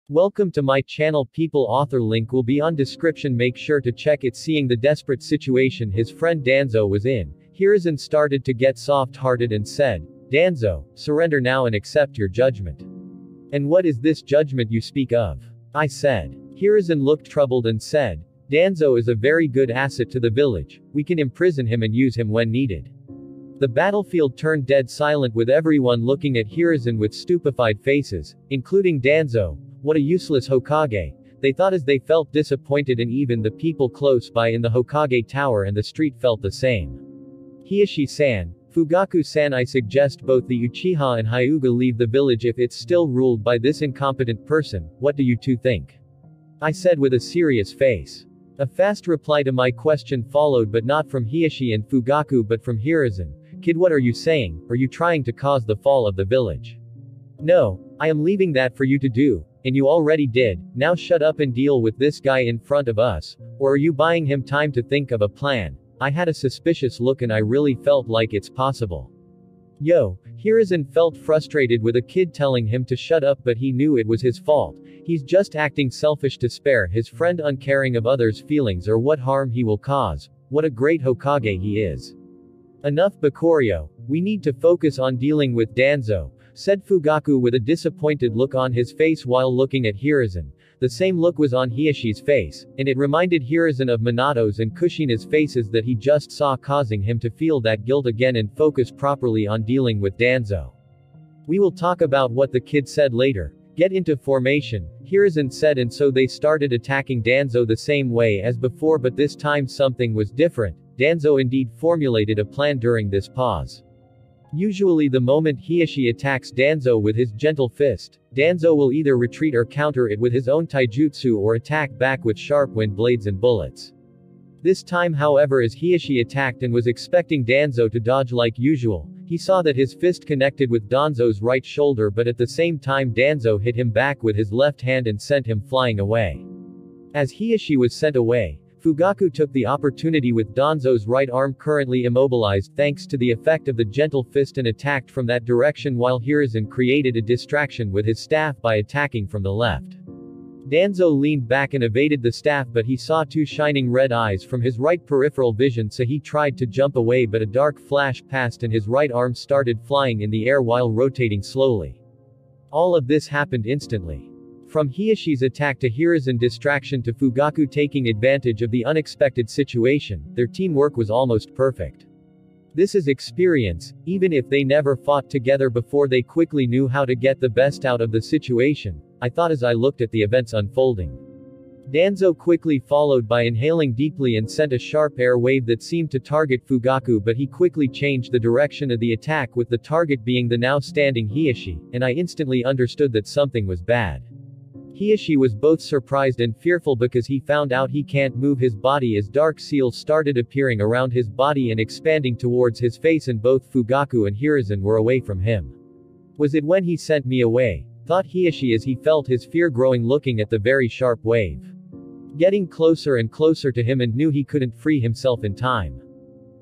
Welcome to my channel people. Author link will be on description. Make sure to check it. Seeing the desperate situation his friend Danzo was in, Hiruzen started to get soft-hearted and said, "Danzo, surrender now and accept your judgment." "And what is this judgment you speak of?" I said. Hiruzen looked troubled and said, "Danzo is a very good asset to the village. We can imprison him and use him when needed." The battlefield turned dead silent with everyone looking at Hiruzen with stupefied faces, including Danzo. What a useless Hokage, they thought as they felt disappointed, and even the people close by in the Hokage tower and the street felt the same. Hiashi-san, Fugaku-san, I suggest both the Uchiha and Hyuga leave the village if it's still ruled by this incompetent person. What do you two think? I said with a serious face. A fast reply to my question followed, but not from Hiashi and Fugaku but from Hiruzen. "Kid, what are you saying? Are you trying to cause the fall of the village?" "No, I am leaving that for you to do. And you already did. Now shut up and deal with this guy in front of us. Or are you buying him time to think of a plan?" I had a suspicious look and I really felt like it's possible. Yo, Hiruzen felt frustrated with a kid telling him to shut up, but he knew it was his fault. He's just acting selfish to spare his friend, uncaring of others' feelings or what harm he will cause. What a great Hokage he is. "Enough Bakurio. We need to focus on dealing with Danzo," said Fugaku with a disappointed look on his face while looking at Hiruzen. The same look was on Hiashi's face, and it reminded Hiruzen of Minato's and Kushina's faces that he just saw, causing him to feel that guilt again and focus properly on dealing with Danzo. "We will talk about what the kid said later. Get into formation," Hiruzen said, and so they started attacking Danzo the same way as before, but this time something was different. Danzo indeed formulated a plan during this pause. Usually the moment Hiashi attacks Danzo with his gentle fist, Danzo will either retreat or counter it with his own taijutsu or attack back with sharp wind blades and bullets. This time, however, as Hiashi attacked and was expecting Danzo to dodge like usual, he saw that his fist connected with Danzo's right shoulder, but at the same time Danzo hit him back with his left hand and sent him flying away. As Hiashi was sent away, Fugaku took the opportunity with Danzo's right arm currently immobilized thanks to the effect of the gentle fist and attacked from that direction, while Hiruzen created a distraction with his staff by attacking from the left. Danzo leaned back and evaded the staff, but he saw two shining red eyes from his right peripheral vision, so he tried to jump away, but a dark flash passed and his right arm started flying in the air while rotating slowly. All of this happened instantly. From Hiashi's attack to Hiruzen distraction to Fugaku taking advantage of the unexpected situation, their teamwork was almost perfect. This is experience. Even if they never fought together before, they quickly knew how to get the best out of the situation, I thought as I looked at the events unfolding. Danzo quickly followed by inhaling deeply and sent a sharp air wave that seemed to target Fugaku, but he quickly changed the direction of the attack, with the target being the now standing Hiashi, and I instantly understood that something was bad. Hiashi was both surprised and fearful because he found out he can't move his body as dark seals started appearing around his body and expanding towards his face, and both Fugaku and Hiruzen were away from him. "Was it when he sent me away?" thought Hiashi as he felt his fear growing looking at the very sharp wave getting closer and closer to him, and knew he couldn't free himself in time.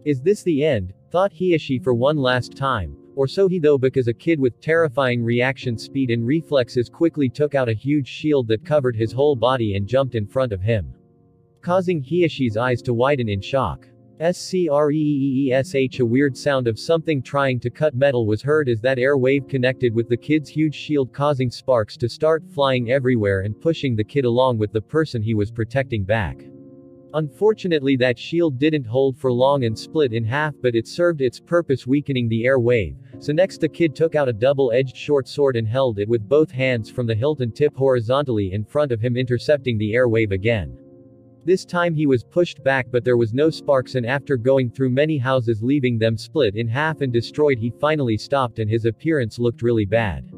"Is this the end?" thought Hiashi for one last time. Or so he though, because a kid with terrifying reaction speed and reflexes quickly took out a huge shield that covered his whole body and jumped in front of him, causing Hiashi's eyes to widen in shock. Screesh, a weird sound of something trying to cut metal was heard as that air wave connected with the kid's huge shield, causing sparks to start flying everywhere and pushing the kid along with the person he was protecting back. Unfortunately, that shield didn't hold for long and split in half, but it served its purpose, weakening the air wave. So next the kid took out a double-edged short sword and held it with both hands from the hilt and tip horizontally in front of him, intercepting the air wave again. This time he was pushed back, but there was no sparks, and after going through many houses leaving them split in half and destroyed, he finally stopped, and his appearance looked really bad.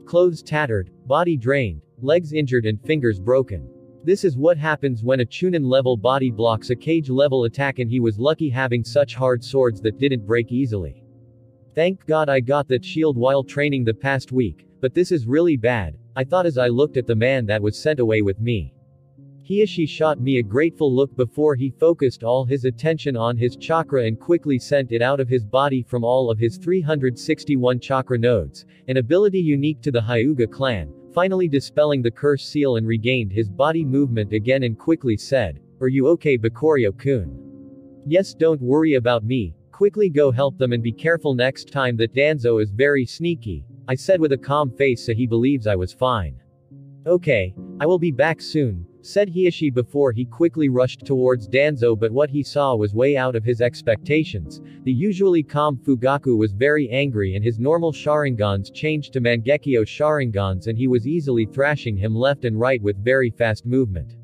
Clothes tattered, body drained, legs injured and fingers broken. This is what happens when a Chunin-level body blocks a Kage-level attack, and he was lucky having such hard swords that didn't break easily. "Thank God I got that shield while training the past week, but this is really bad," I thought as I looked at the man that was sent away with me. Hiashi shot me a grateful look before he focused all his attention on his chakra and quickly sent it out of his body from all of his 361 chakra nodes, an ability unique to the Hyuga clan, finally dispelling the curse seal and regained his body movement again and quickly said, "Are you okay, Bakurio-kun?" "Yes, don't worry about me. Quickly go help them and be careful next time. That Danzo is very sneaky," I said with a calm face so he believes I was fine. "Okay, I will be back soon," said Hiashi before he quickly rushed towards Danzo, but what he saw was way out of his expectations. The usually calm Fugaku was very angry and his normal Sharingans changed to Mangekyo Sharingans and he was easily thrashing him left and right with very fast movement.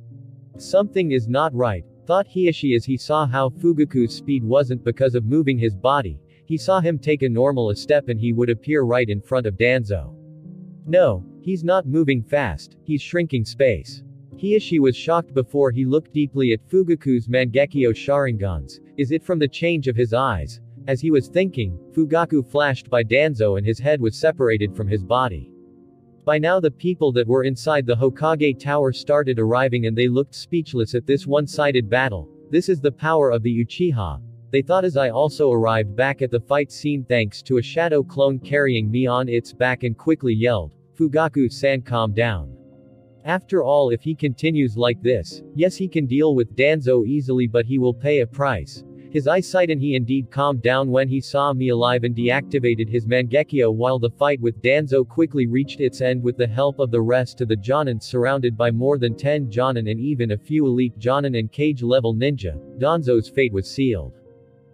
Something is not right, thought Hiashi as he saw how Fugaku's speed wasn't because of moving his body. He saw him take a normal step and he would appear right in front of Danzo. No, he's not moving fast, he's shrinking space. Hiashi was shocked before he looked deeply at Fugaku's Mangekyo Sharingans. Is it from the change of his eyes? As he was thinking, Fugaku flashed by Danzo and his head was separated from his body. By now the people that were inside the Hokage Tower started arriving and they looked speechless at this one-sided battle. This is the power of the Uchiha, they thought as I also arrived back at the fight scene thanks to a shadow clone carrying me on its back and quickly yelled, "Fugaku-san, calm down. After all, if he continues like this, yes, he can deal with Danzo easily, but he will pay a price." His eyesight and he indeed calmed down when he saw me alive and deactivated his Mangekyo while the fight with Danzo quickly reached its end with the help of the rest of the Jonin surrounded by more than 10 Jonin and even a few elite Jonin and cage-level ninja. Danzo's fate was sealed.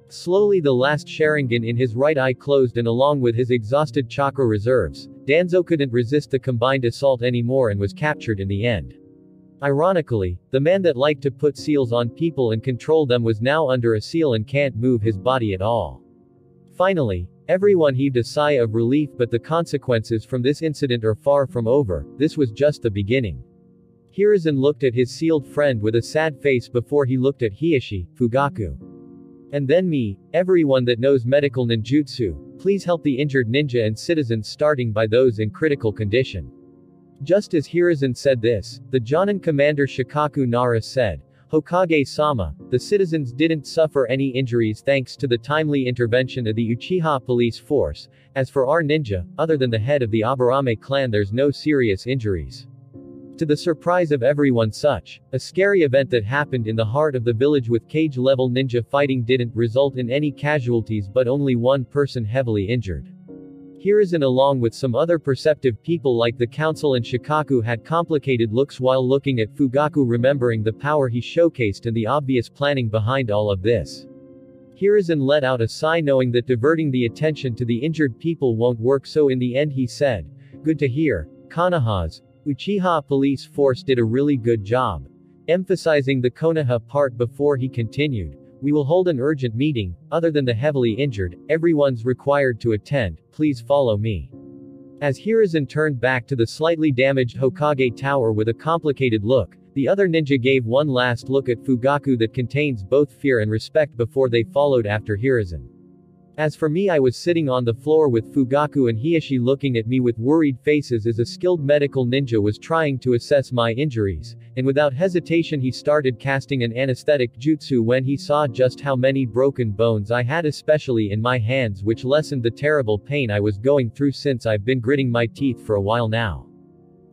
Slowly the last Sharingan in his right eye closed and along with his exhausted chakra reserves, Danzo couldn't resist the combined assault anymore and was captured in the end. Ironically, the man that liked to put seals on people and control them was now under a seal and can't move his body at all. Finally, everyone heaved a sigh of relief, but the consequences from this incident are far from over. This was just the beginning. Hiruzen looked at his sealed friend with a sad face before he looked at Hiashi, Fugaku. And then me, everyone that knows medical ninjutsu, please help the injured ninja and citizens starting by those in critical condition. Just as Hiruzen said this, the Jonin commander Shikaku Nara said, "Hokage-sama, the citizens didn't suffer any injuries thanks to the timely intervention of the Uchiha police force. As for our ninja, other than the head of the Aburame clan, there's no serious injuries." To the surprise of everyone, such a scary event that happened in the heart of the village with cage-level ninja fighting didn't result in any casualties but only one person heavily injured. Hiruzen along with some other perceptive people like the council and Shikaku had complicated looks while looking at Fugaku, remembering the power he showcased and the obvious planning behind all of this. Hiruzen let out a sigh knowing that diverting the attention to the injured people won't work, so in the end he said, "Good to hear, Konoha's Uchiha police force did a really good job." Emphasizing the Konoha part before he continued, "We will hold an urgent meeting, other than the heavily injured, everyone's required to attend, please follow me." As Hiruzen turned back to the slightly damaged Hokage Tower with a complicated look, the other ninja gave one last look at Fugaku that contains both fear and respect before they followed after Hiruzen. As for me, I was sitting on the floor with Fugaku and Hiashi looking at me with worried faces as a skilled medical ninja was trying to assess my injuries, and without hesitation he started casting an anesthetic jutsu when he saw just how many broken bones I had, especially in my hands, which lessened the terrible pain I was going through since I've been gritting my teeth for a while now.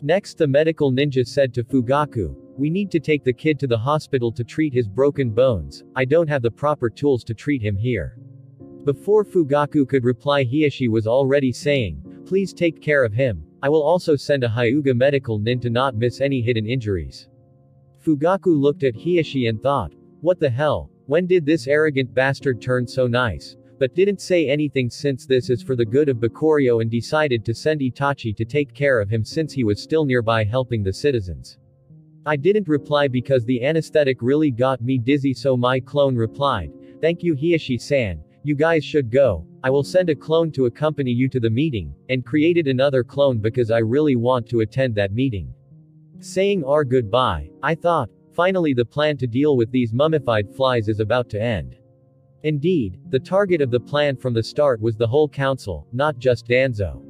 Next, the medical ninja said to Fugaku, "We need to take the kid to the hospital to treat his broken bones. I don't have the proper tools to treat him here." Before Fugaku could reply, Hiashi was already saying, "Please take care of him. I will also send a Hyuga medical nin to not miss any hidden injuries." Fugaku looked at Hiashi and thought, what the hell? When did this arrogant bastard turn so nice? But didn't say anything since this is for the good of Bakurio and decided to send Itachi to take care of him since he was still nearby helping the citizens. I didn't reply because the anesthetic really got me dizzy, so my clone replied, "Thank you, Hiashi-san. You guys should go. I will send a clone to accompany you to the meeting," and created another clone because I really want to attend that meeting. Saying our goodbye, I thought, finally the plan to deal with these mummified flies is about to end. Indeed, the target of the plan from the start was the whole council, not just Danzo.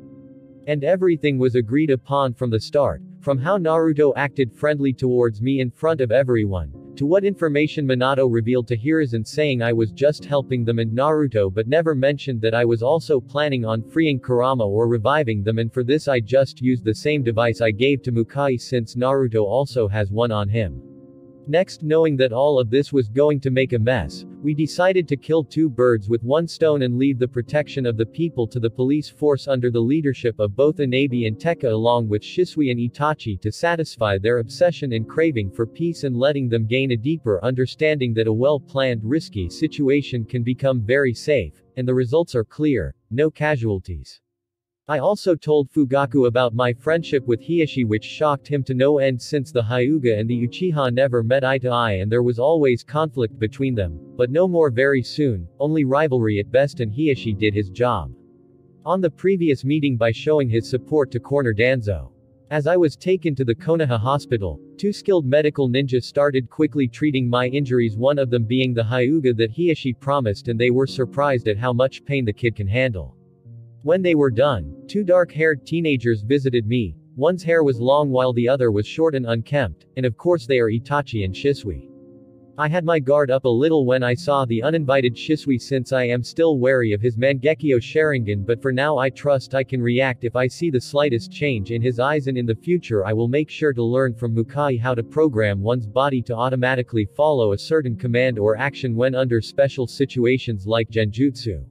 And everything was agreed upon from the start, from how Naruto acted friendly towards me in front of everyone, To what information Minato revealed to Hiruzen, saying I was just helping them and Naruto, but never mentioned that I was also planning on freeing Kurama or reviving them, and for this I just used the same device I gave to Mukai since Naruto also has one on him. Next, knowing that all of this was going to make a mess, we decided to kill two birds with one stone and leave the protection of the people to the police force under the leadership of both Inabi and Tekka along with Shisui and Itachi to satisfy their obsession and craving for peace and letting them gain a deeper understanding that a well-planned risky situation can become very safe, and the results are clear, no casualties. I also told Fugaku about my friendship with Hiashi, which shocked him to no end since the Hyuga and the Uchiha never met eye to eye and there was always conflict between them, but no more very soon, only rivalry at best, and Hiashi did his job on the previous meeting by showing his support to corner Danzo. As I was taken to the Konoha hospital, two skilled medical ninjas started quickly treating my injuries, one of them being the Hyuga that Hiashi promised, and they were surprised at how much pain the kid can handle. When they were done, two dark-haired teenagers visited me. One's hair was long while the other was short and unkempt, and of course they are Itachi and Shisui. I had my guard up a little when I saw the uninvited Shisui since I am still wary of his Mangekyo Sharingan, but for now I trust I can react if I see the slightest change in his eyes, and in the future I will make sure to learn from Mukai how to program one's body to automatically follow a certain command or action when under special situations like Genjutsu.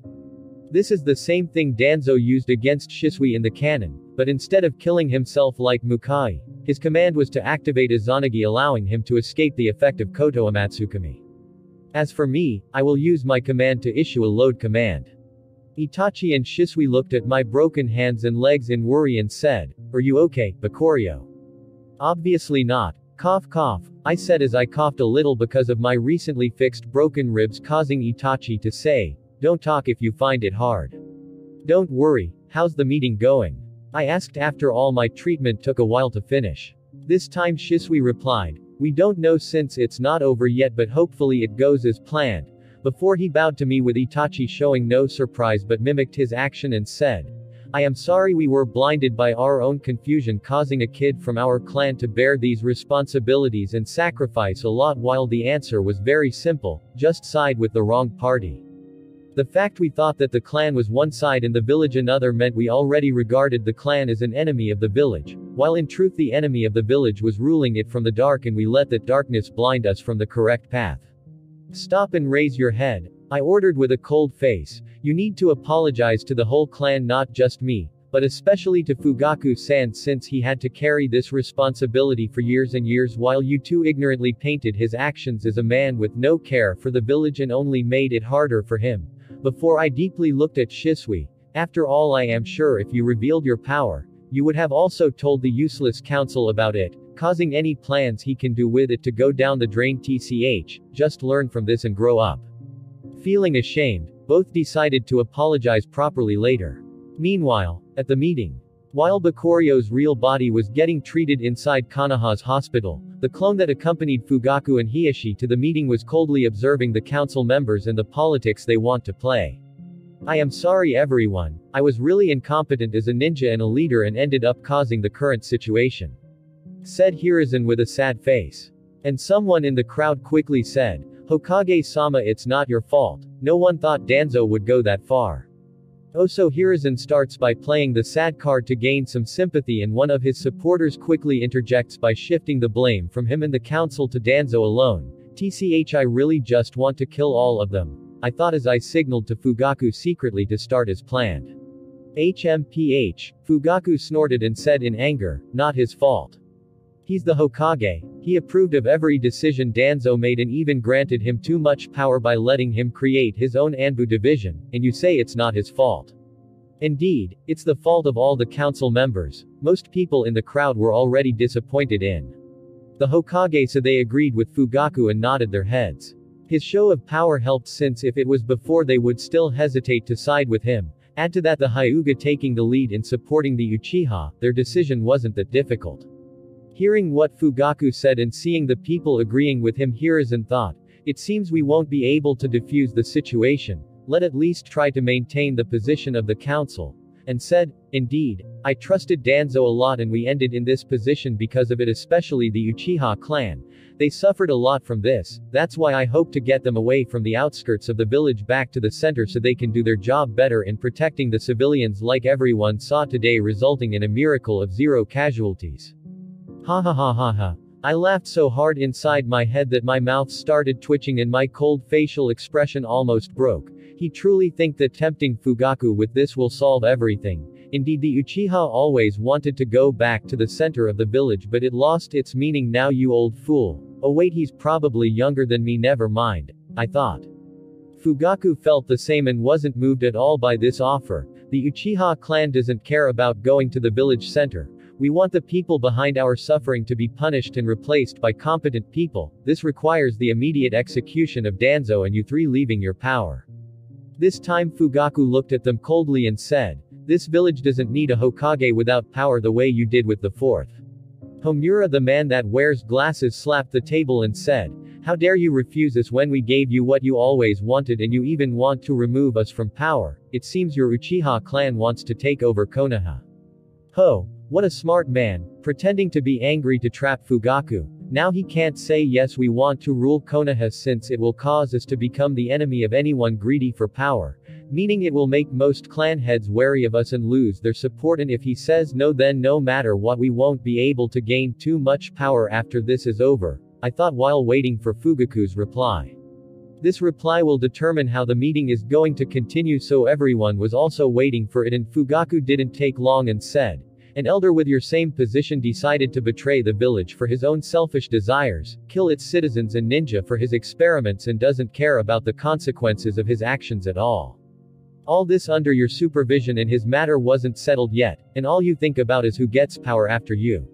This is the same thing Danzo used against Shisui in the canon, but instead of killing himself like Mukai, his command was to activate Izanagi, allowing him to escape the effect of Koto Amatsukami. As for me, I will use my command to issue a load command. Itachi and Shisui looked at my broken hands and legs in worry and said, "Are you okay, Bakurio?" "Obviously not. Cough cough," I said as I coughed a little because of my recently fixed broken ribs, causing Itachi to say, "Don't talk if you find it hard." "Don't worry, how's the meeting going?" I asked after all my treatment took a while to finish. This time Shisui replied, "We don't know since it's not over yet, but hopefully it goes as planned," before he bowed to me with Itachi showing no surprise but mimicked his action and said, "I am sorry we were blinded by our own confusion, causing a kid from our clan to bear these responsibilities and sacrifice a lot, while the answer was very simple, just side with the wrong party. The fact we thought that the clan was one side and the village another meant we already regarded the clan as an enemy of the village, while in truth the enemy of the village was ruling it from the dark, and we let that darkness blind us from the correct path." "Stop and raise your head," I ordered with a cold face. "You need to apologize to the whole clan, not just me, but especially to Fugaku-san, since he had to carry this responsibility for years and years while you two ignorantly painted his actions as a man with no care for the village and only made it harder for him." Before I deeply looked at Shisui, "After all, I am sure if you revealed your power, you would have also told the useless council about it, causing any plans he can do with it to go down the drain. TCH, just learn from this and grow up." Feeling ashamed, both decided to apologize properly later. Meanwhile, at the meeting, while Bakurio's real body was getting treated inside Konoha's hospital, the clone that accompanied Fugaku and Hiashi to the meeting was coldly observing the council members and the politics they want to play. "I am sorry everyone, I was really incompetent as a ninja and a leader and ended up causing the current situation," said Hiruzen with a sad face. And someone in the crowd quickly said, "Hokage-sama, it's not your fault. No one thought Danzo would go that far." Also, Hiruzen starts by playing the sad card to gain some sympathy, and one of his supporters quickly interjects by shifting the blame from him and the council to Danzo alone. "TCH, I really just want to kill all of them," I thought as I signaled to Fugaku secretly to start as planned. "HMPH, Fugaku snorted and said in anger, "Not his fault. He's the Hokage. He approved of every decision Danzo made and even granted him too much power by letting him create his own Anbu division, and you say it's not his fault?" Indeed, it's the fault of all the council members. Most people in the crowd were already disappointed in the Hokage, so they agreed with Fugaku and nodded their heads. His show of power helped, since if it was before they would still hesitate to side with him. Add to that the Hyuga taking the lead in supporting the Uchiha, their decision wasn't that difficult. Hearing what Fugaku said and seeing the people agreeing with him, Hiruzen thought, "It seems we won't be able to defuse the situation. Let at least try to maintain the position of the council. and said, "Indeed, I trusted Danzo a lot and we ended in this position because of it, especially the Uchiha clan. They suffered a lot from this, that's why I hope to get them away from the outskirts of the village back to the center so they can do their job better in protecting the civilians like everyone saw today, resulting in a miracle of 0 casualties." Ha ha ha ha ha. I laughed so hard inside my head that my mouth started twitching and my cold facial expression almost broke. He truly think that tempting Fugaku with this will solve everything. Indeed, the Uchiha always wanted to go back to the center of the village, but it lost its meaning now, you old fool. Oh wait, he's probably younger than me, never mind, I thought. Fugaku felt the same and wasn't moved at all by this offer. The Uchiha clan doesn't care about going to the village center. We want the people behind our suffering to be punished and replaced by competent people. This requires the immediate execution of Danzo and you 3 leaving your power. This time Fugaku looked at them coldly and said, "This village doesn't need a Hokage without power the way you did with the 4th. Homura, the man that wears glasses, slapped the table and said, "How dare you refuse us when we gave you what you always wanted and you even want to remove us from power? It seems your Uchiha clan wants to take over Konoha." Ho! What a smart man, pretending to be angry to trap Fugaku. Now he can't say yes, we want to rule Konoha since it will cause us to become the enemy of anyone greedy for power. Meaning it will make most clan heads wary of us and lose their support, and if he says no, then no matter what we won't be able to gain too much power after this is over, I thought while waiting for Fugaku's reply. This reply will determine how the meeting is going to continue, so everyone was also waiting for it, and Fugaku didn't take long and said, "An elder with your same position decided to betray the village for his own selfish desires, kill its citizens and ninja for his experiments, and doesn't care about the consequences of his actions at all. All this under your supervision, and his matter wasn't settled yet, and all you think about is who gets power after you.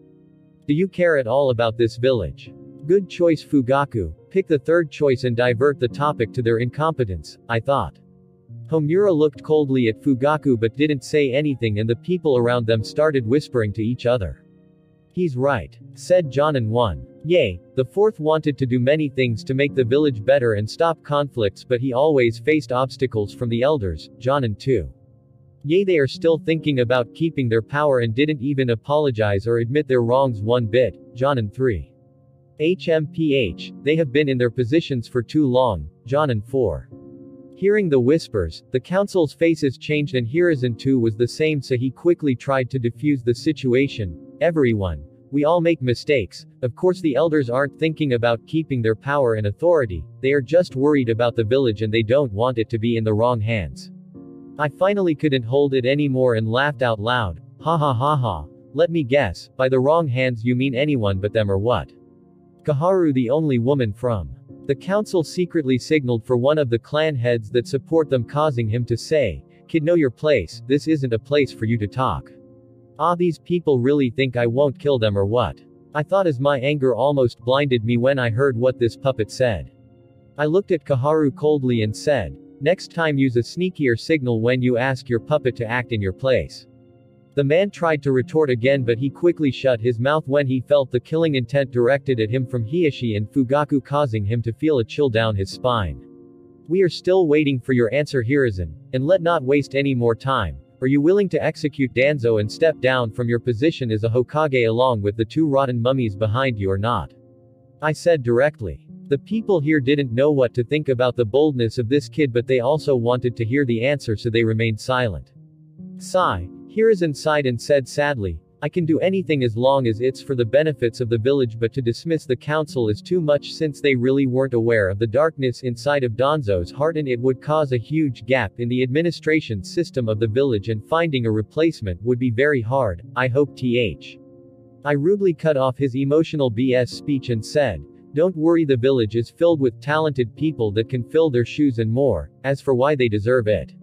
Do you care at all about this village?" Good choice, Fugaku. Pick the 3rd choice and divert the topic to their incompetence, I thought. Homura looked coldly at Fugaku but didn't say anything, and the people around them started whispering to each other. "He's right," said Jonin 1. "Yay, the 4th wanted to do many things to make the village better and stop conflicts, but he always faced obstacles from the elders." Jonin 2. "Yay, they are still thinking about keeping their power and didn't even apologize or admit their wrongs one bit." Jonin 3. "HMPH, they have been in their positions for too long." Jonin 4. Hearing the whispers, the council's faces changed, and Hiruzen too was the same, so he quickly tried to defuse the situation. "Everyone. We all make mistakes. Of course the elders aren't thinking about keeping their power and authority, they are just worried about the village and they don't want it to be in the wrong hands." I finally couldn't hold it anymore and laughed out loud. "Ha ha ha ha. Let me guess, by the wrong hands you mean anyone but them, or what?" Kaharu, the only woman from the council, secretly signaled for one of the clan heads that support them, causing him to say, "Kid, know your place, this isn't a place for you to talk." Ah, these people really think I won't kill them or what? I thought as my anger almost blinded me when I heard what this puppet said. I looked at Kaharu coldly and said, "Next time use a sneakier signal when you ask your puppet to act in your place." The man tried to retort again, but he quickly shut his mouth when he felt the killing intent directed at him from Hiashi and Fugaku, causing him to feel a chill down his spine. "We are still waiting for your answer, Hiruzen, and let not waste any more time. Are you willing to execute Danzo and step down from your position as a Hokage along with the 2 rotten mummies behind you, or not?" I said directly. The people here didn't know what to think about the boldness of this kid, but they also wanted to hear the answer, so they remained silent. Sigh. Hiruzen sighed and said sadly, "I can do anything as long as it's for the benefits of the village, but to dismiss the council is too much since they really weren't aware of the darkness inside of Danzo's heart, and it would cause a huge gap in the administration system of the village, and finding a replacement would be very hard. I hope th." I rudely cut off his emotional BS speech and said, "Don't worry, the village is filled with talented people that can fill their shoes and more. As for why they deserve it,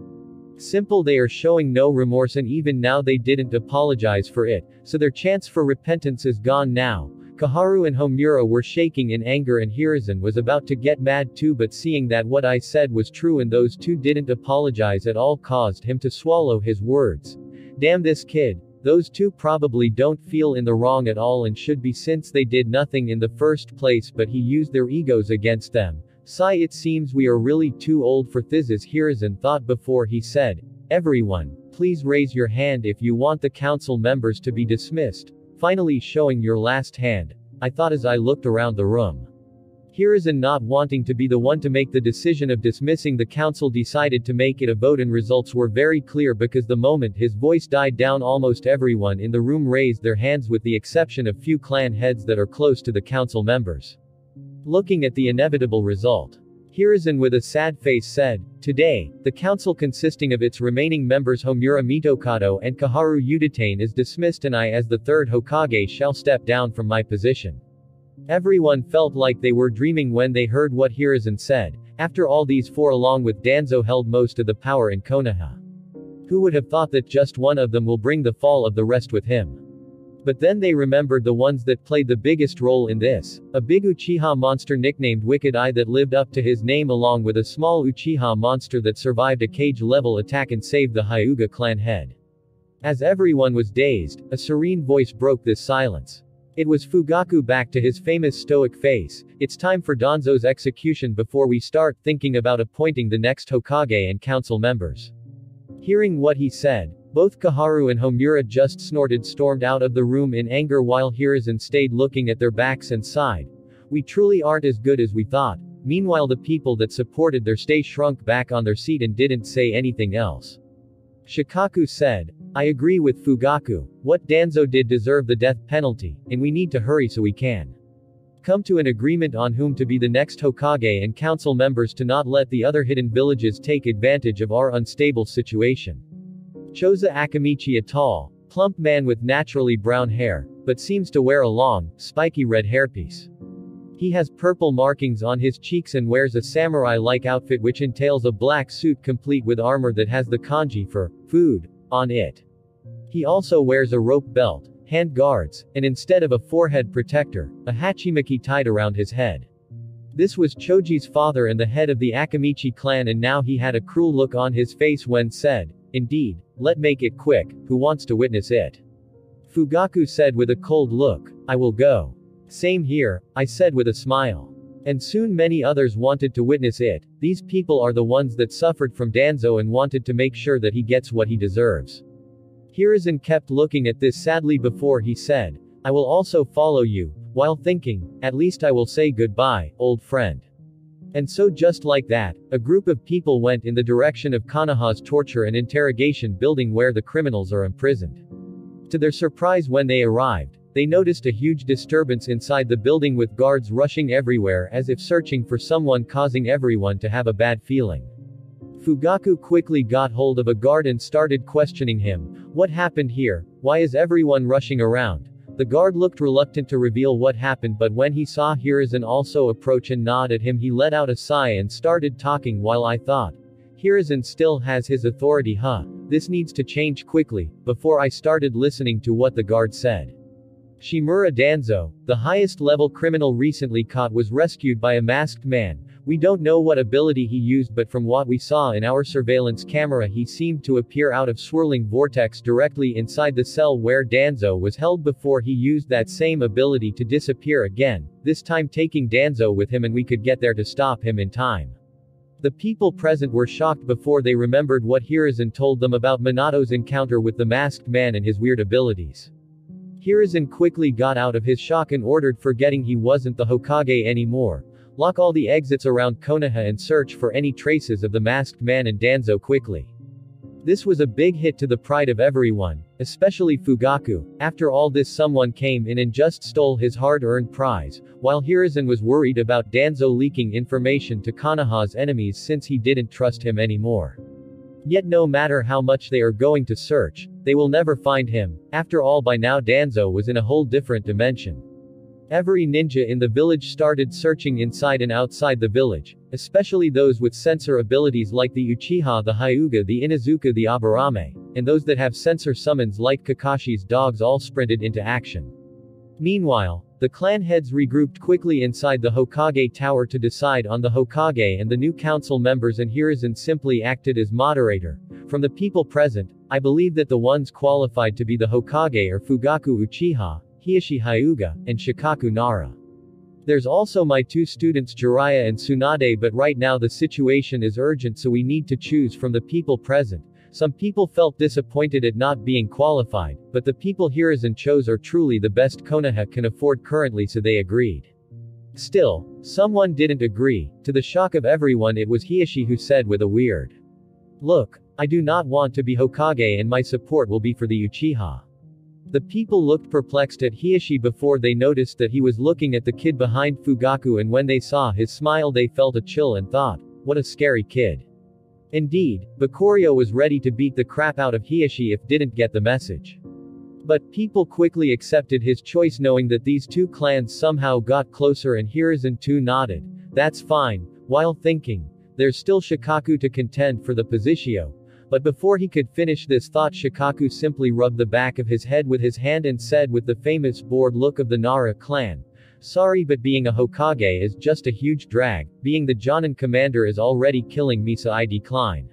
simple, they are showing no remorse, and even now they didn't apologize for it, so their chance for repentance is gone now." Kaharu and Homura were shaking in anger, and Hiruzen was about to get mad too, but seeing that what I said was true and those 2 didn't apologize at all caused him to swallow his words. Damn this kid. Those 2 probably don't feel in the wrong at all and should be, since they did nothing in the first place, but he used their egos against them. Sigh, it seems we are really too old for this, Hiruzen thought before he said, "Everyone. Please raise your hand if you want the council members to be dismissed. Finally showing your last hand, I thought as I looked around the room. Hiruzen, not wanting to be the one to make the decision of dismissing the council, decided to make it a vote, and results were very clear because the moment his voice died down, almost everyone in the room raised their hands with the exception of few clan heads that are close to the council members. Looking at the inevitable result, Hiruzen with a sad face said, "Today, the council consisting of its remaining members Homura Mitokado and Kaharu Udatane is dismissed, and I as the third Hokage shall step down from my position." Everyone felt like they were dreaming when they heard what Hiruzen said. After all, these four along with Danzo held most of the power in Konoha. Who would have thought that just one of them will bring the fall of the rest with him? But then they remembered the ones that played the biggest role in this. A big Uchiha monster nicknamed Wicked Eye that lived up to his name, along with a small Uchiha monster that survived a cage-level attack and saved the Hyuga clan head. As everyone was dazed, a serene voice broke this silence. It was Fugaku, back to his famous stoic face. "It's time for Danzo's execution before we start thinking about appointing the next Hokage and council members." Hearing what he said, both Kaharu and Homura just stormed out of the room in anger, while Hiruzen stayed looking at their backs and sighed. "We truly aren't as good as we thought." Meanwhile, the people that supported their stay shrunk back on their seat and didn't say anything else. Shikaku said, "I agree with Fugaku. What Danzo did deserve the death penalty, and we need to hurry so we can come to an agreement on whom to be the next Hokage and council members to not let the other hidden villages take advantage of our unstable situation." Choza Akamichi, a tall, plump man with naturally brown hair, but seems to wear a long, spiky red hairpiece. He has purple markings on his cheeks and wears a samurai-like outfit which entails a black suit complete with armor that has the kanji for food on it. He also wears a rope belt, hand guards, and instead of a forehead protector, a hachimaki tied around his head. This was Choji's father and the head of the Akamichi clan, and now he had a cruel look on his face when said, "Indeed, let make it quick, who wants to witness it?" Fugaku said with a cold look, "I will go." "Same here," I said with a smile. And soon many others wanted to witness it. These people are the ones that suffered from Danzo and wanted to make sure that he gets what he deserves. Hiruzen kept looking at this sadly before he said, "I will also follow you," while thinking, "At least I will say goodbye, old friend." And so just like that, a group of people went in the direction of Konoha's torture and interrogation building where the criminals are imprisoned. To their surprise, when they arrived, they noticed a huge disturbance inside the building with guards rushing everywhere as if searching for someone, causing everyone to have a bad feeling. Fugaku quickly got hold of a guard and started questioning him. "What happened here? Why is everyone rushing around?" The guard looked reluctant to reveal what happened, but when he saw Hiruzen also approach and nod at him, he let out a sigh and started talking, while I thought, Hiruzen still has his authority, this needs to change quickly, before I started listening to what the guard said. Shimura Danzo, the highest level criminal recently caught, was rescued by a masked man. We don't know what ability he used, but from what we saw in our surveillance camera, he seemed to appear out of swirling vortex directly inside the cell where Danzo was held before he used that same ability to disappear again, this time taking Danzo with him, and we could get there to stop him in time. The people present were shocked before they remembered what Hiruzen told them about Minato's encounter with the masked man and his weird abilities. Hiruzen quickly got out of his shock and ordered, forgetting he wasn't the Hokage anymore, "Lock all the exits around Konoha and search for any traces of the masked man and Danzo quickly." This was a big hit to the pride of everyone, especially Fugaku. After all this, someone came in and just stole his hard-earned prize, while Hiruzen was worried about Danzo leaking information to Konoha's enemies since he didn't trust him anymore. Yet no matter how much they are going to search, they will never find him. After all, by now Danzo was in a whole different dimension. Every ninja in the village started searching inside and outside the village, especially those with sensor abilities like the Uchiha, the Hyuga, the Inuzuka, the Aburame, and those that have sensor summons like Kakashi's dogs all sprinted into action. Meanwhile, the clan heads regrouped quickly inside the Hokage tower to decide on the Hokage and the new council members, and Hiruzen simply acted as moderator. From the people present, I believe that the ones qualified to be the Hokage are Fugaku Uchiha, Hiyashi Hyuga, and Shikaku Nara. There's also my two students Jiraiya and Tsunade, but right now the situation is urgent, so we need to choose from the people present. Some people felt disappointed at not being qualified, but the people Hiruzen chose are truly the best Konoha can afford currently, so they agreed. Still, someone didn't agree. To the shock of everyone, it was Hiashi who said with a weird look, "I do not want to be Hokage and my support will be for the Uchiha." The people looked perplexed at Hiashi before they noticed that he was looking at the kid behind Fugaku, and when they saw his smile they felt a chill and thought, what a scary kid. Indeed, Bakurio was ready to beat the crap out of Hiashi if didn't get the message. But people quickly accepted his choice, knowing that these two clans somehow got closer, and Hiruzen too nodded. That's fine, while thinking, there's still Shikaku to contend for the positio. But before he could finish this thought, Shikaku simply rubbed the back of his head with his hand and said with the famous bored look of the Nara clan, "Sorry, but being a Hokage is just a huge drag. Being the Jonin commander is already killing me, so I decline."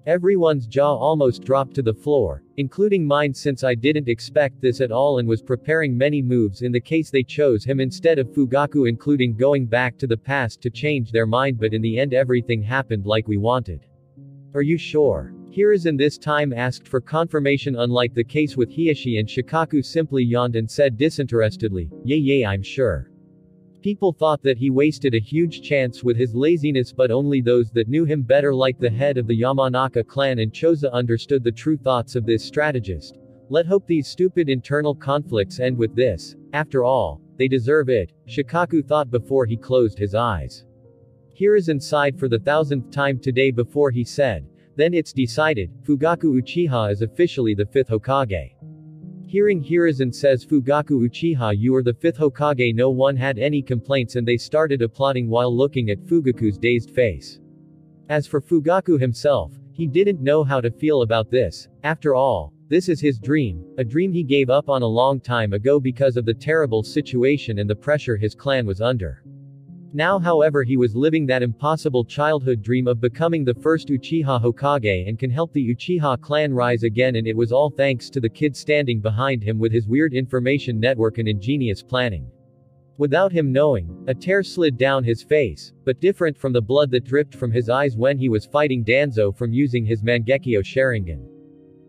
Everyone's jaw almost dropped to the floor, including mine, since I didn't expect this at all and was preparing many moves in the case they chose him instead of Fugaku, including going back to the past to change their mind, but in the end everything happened like we wanted. Are you sure? Hiruzen this time asked for confirmation, unlike the case with Hiashi, and Shikaku simply yawned and said disinterestedly, "Yay, I'm sure." People thought that he wasted a huge chance with his laziness, but only those that knew him better, like the head of the Yamanaka clan and Choza, understood the true thoughts of this strategist. Let hope these stupid internal conflicts end with this. After all, they deserve it, Shikaku thought before he closed his eyes. Hiruzen sighed for the 1000th time today before he said, "Then it's decided, Fugaku Uchiha is officially the 5th Hokage." Hearing Hiruzen says Fugaku Uchiha, you are the 5th Hokage, no one had any complaints and they started applauding while looking at Fugaku's dazed face. As for Fugaku himself, he didn't know how to feel about this. After all, this is his dream, a dream he gave up on a long time ago because of the terrible situation and the pressure his clan was under. Now, however, he was living that impossible childhood dream of becoming the first Uchiha Hokage and can help the Uchiha clan rise again, and it was all thanks to the kid standing behind him with his weird information network and ingenious planning. Without him knowing, a tear slid down his face, but different from the blood that dripped from his eyes when he was fighting Danzo from using his Mangekyo Sharingan.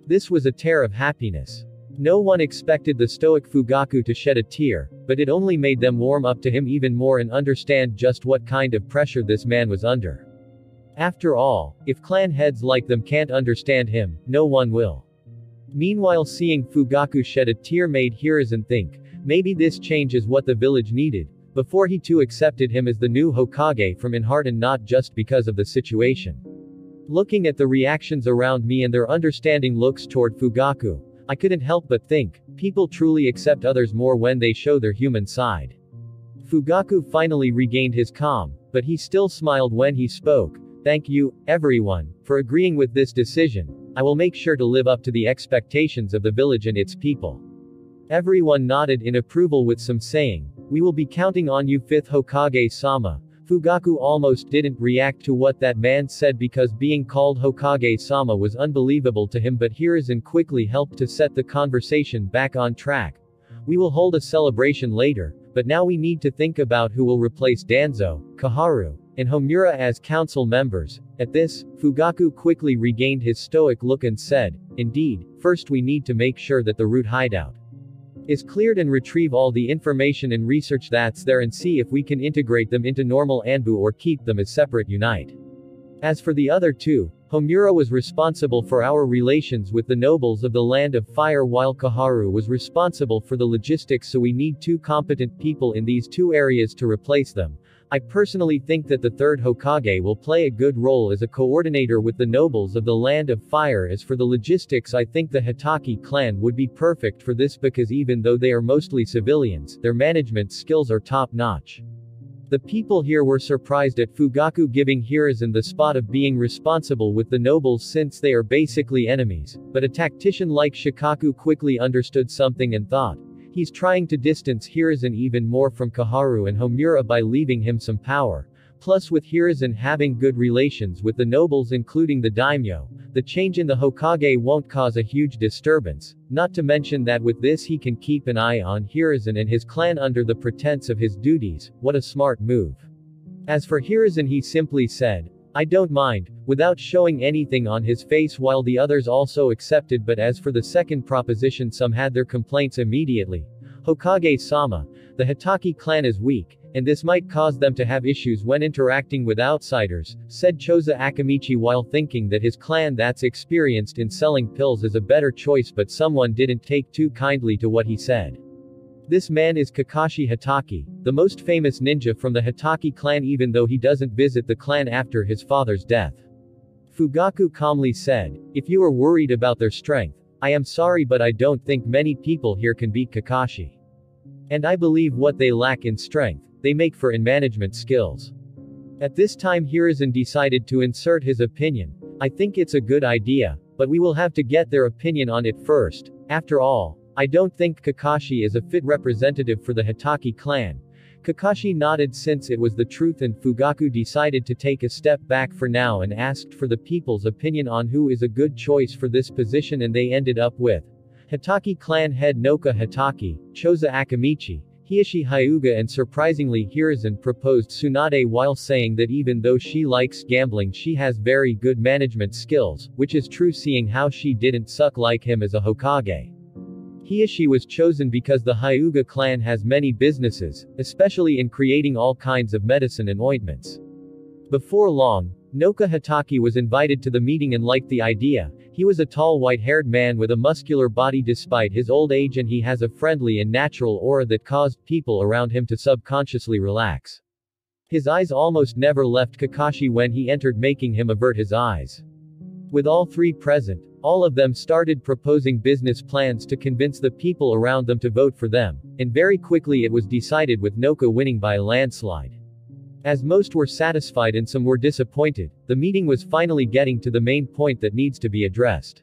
This was a tear of happiness. No one expected the stoic Fugaku to shed a tear, but it only made them warm up to him even more and understand just what kind of pressure this man was under. After all, if clan heads like them can't understand him, no one will. Meanwhile, seeing Fugaku shed a tear made Hiruzen think, maybe this change is what the village needed, before he too accepted him as the new Hokage from in heart and not just because of the situation. Looking at the reactions around me and their understanding looks toward Fugaku, I couldn't help but think, people truly accept others more when they show their human side. Fugaku finally regained his calm, but he still smiled when he spoke. Thank you, everyone, for agreeing with this decision. I will make sure to live up to the expectations of the village and its people. Everyone nodded in approval with some saying, we will be counting on you, 5th Hokage-sama. Fugaku almost didn't react to what that man said because being called Hokage-sama was unbelievable to him, but Hiruzen quickly helped to set the conversation back on track. We will hold a celebration later, but now we need to think about who will replace Danzo, Kaharu, and Homura as council members. At this, Fugaku quickly regained his stoic look and said, indeed, first we need to make sure that the root hideout is cleared and retrieve all the information and research that's there and see if we can integrate them into normal Anbu or keep them as separate unite. As for the other two, Homura was responsible for our relations with the nobles of the Land of Fire while Kaharu was responsible for the logistics, so we need two competent people in these two areas to replace them. I personally think that the 3rd Hokage will play a good role as a coordinator with the nobles of the Land of Fire. As for the logistics, I think the Hitaki clan would be perfect for this because even though they are mostly civilians, their management skills are top-notch. The people here were surprised at Fugaku giving Hiruzen the spot of being responsible with the nobles since they are basically enemies, but a tactician like Shikaku quickly understood something and thought, he's trying to distance Hiruzen even more from Kaharu and Homura by leaving him some power. Plus, with Hiruzen having good relations with the nobles including the daimyo, the change in the Hokage won't cause a huge disturbance, not to mention that with this he can keep an eye on Hiruzen and his clan under the pretense of his duties. What a smart move. As for Hiruzen, he simply said, I don't mind, without showing anything on his face while the others also accepted, but as for the second proposition some had their complaints immediately. Hokage-sama, the Hitaki clan is weak, and this might cause them to have issues when interacting with outsiders, said Choza Akamichi while thinking that his clan that's experienced in selling pills is a better choice, but someone didn't take too kindly to what he said. This man is Kakashi Hitaki, the most famous ninja from the Hitaki clan, even though he doesn't visit the clan after his father's death. Fugaku calmly said, if you are worried about their strength, I am sorry, but I don't think many people here can beat Kakashi. And I believe what they lack in strength, they make for in management skills. At this time Hiruzen decided to insert his opinion. I think it's a good idea, but we will have to get their opinion on it first. After all, I don't think Kakashi is a fit representative for the Hitaki clan. Kakashi nodded since it was the truth, and Fugaku decided to take a step back for now and asked for the people's opinion on who is a good choice for this position, and they ended up with Hitaki clan head Noka Hitaki, Choza Akamichi, Hiashi Hyuga, and surprisingly Hiruzen proposed Tsunade while saying that even though she likes gambling she has very good management skills, which is true seeing how she didn't suck like him as a Hokage. Hiashi was chosen because the Hyuga clan has many businesses, especially in creating all kinds of medicine and ointments. Before long, Noka Hitaki was invited to the meeting and liked the idea. He was a tall white-haired man with a muscular body despite his old age, and he has a friendly and natural aura that caused people around him to subconsciously relax. His eyes almost never left Kakashi when he entered, making him avert his eyes. With all three present, all of them started proposing business plans to convince the people around them to vote for them, and very quickly it was decided with Noka winning by a landslide. As most were satisfied and some were disappointed, the meeting was finally getting to the main point that needs to be addressed.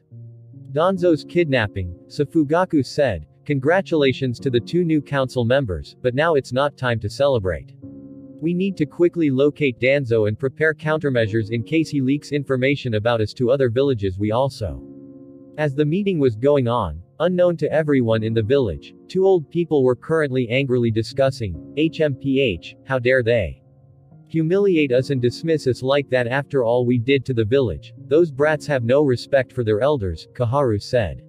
Danzo's kidnapping, so Fugaku said, congratulations to the two new council members, but now it's not time to celebrate. We need to quickly locate Danzo and prepare countermeasures in case he leaks information about us to other villages. We also. As the meeting was going on, unknown to everyone in the village, two old people were currently angrily discussing, HMPH, how dare they humiliate us and dismiss us like that after all we did to the village. Those brats have no respect for their elders, Kaharu said.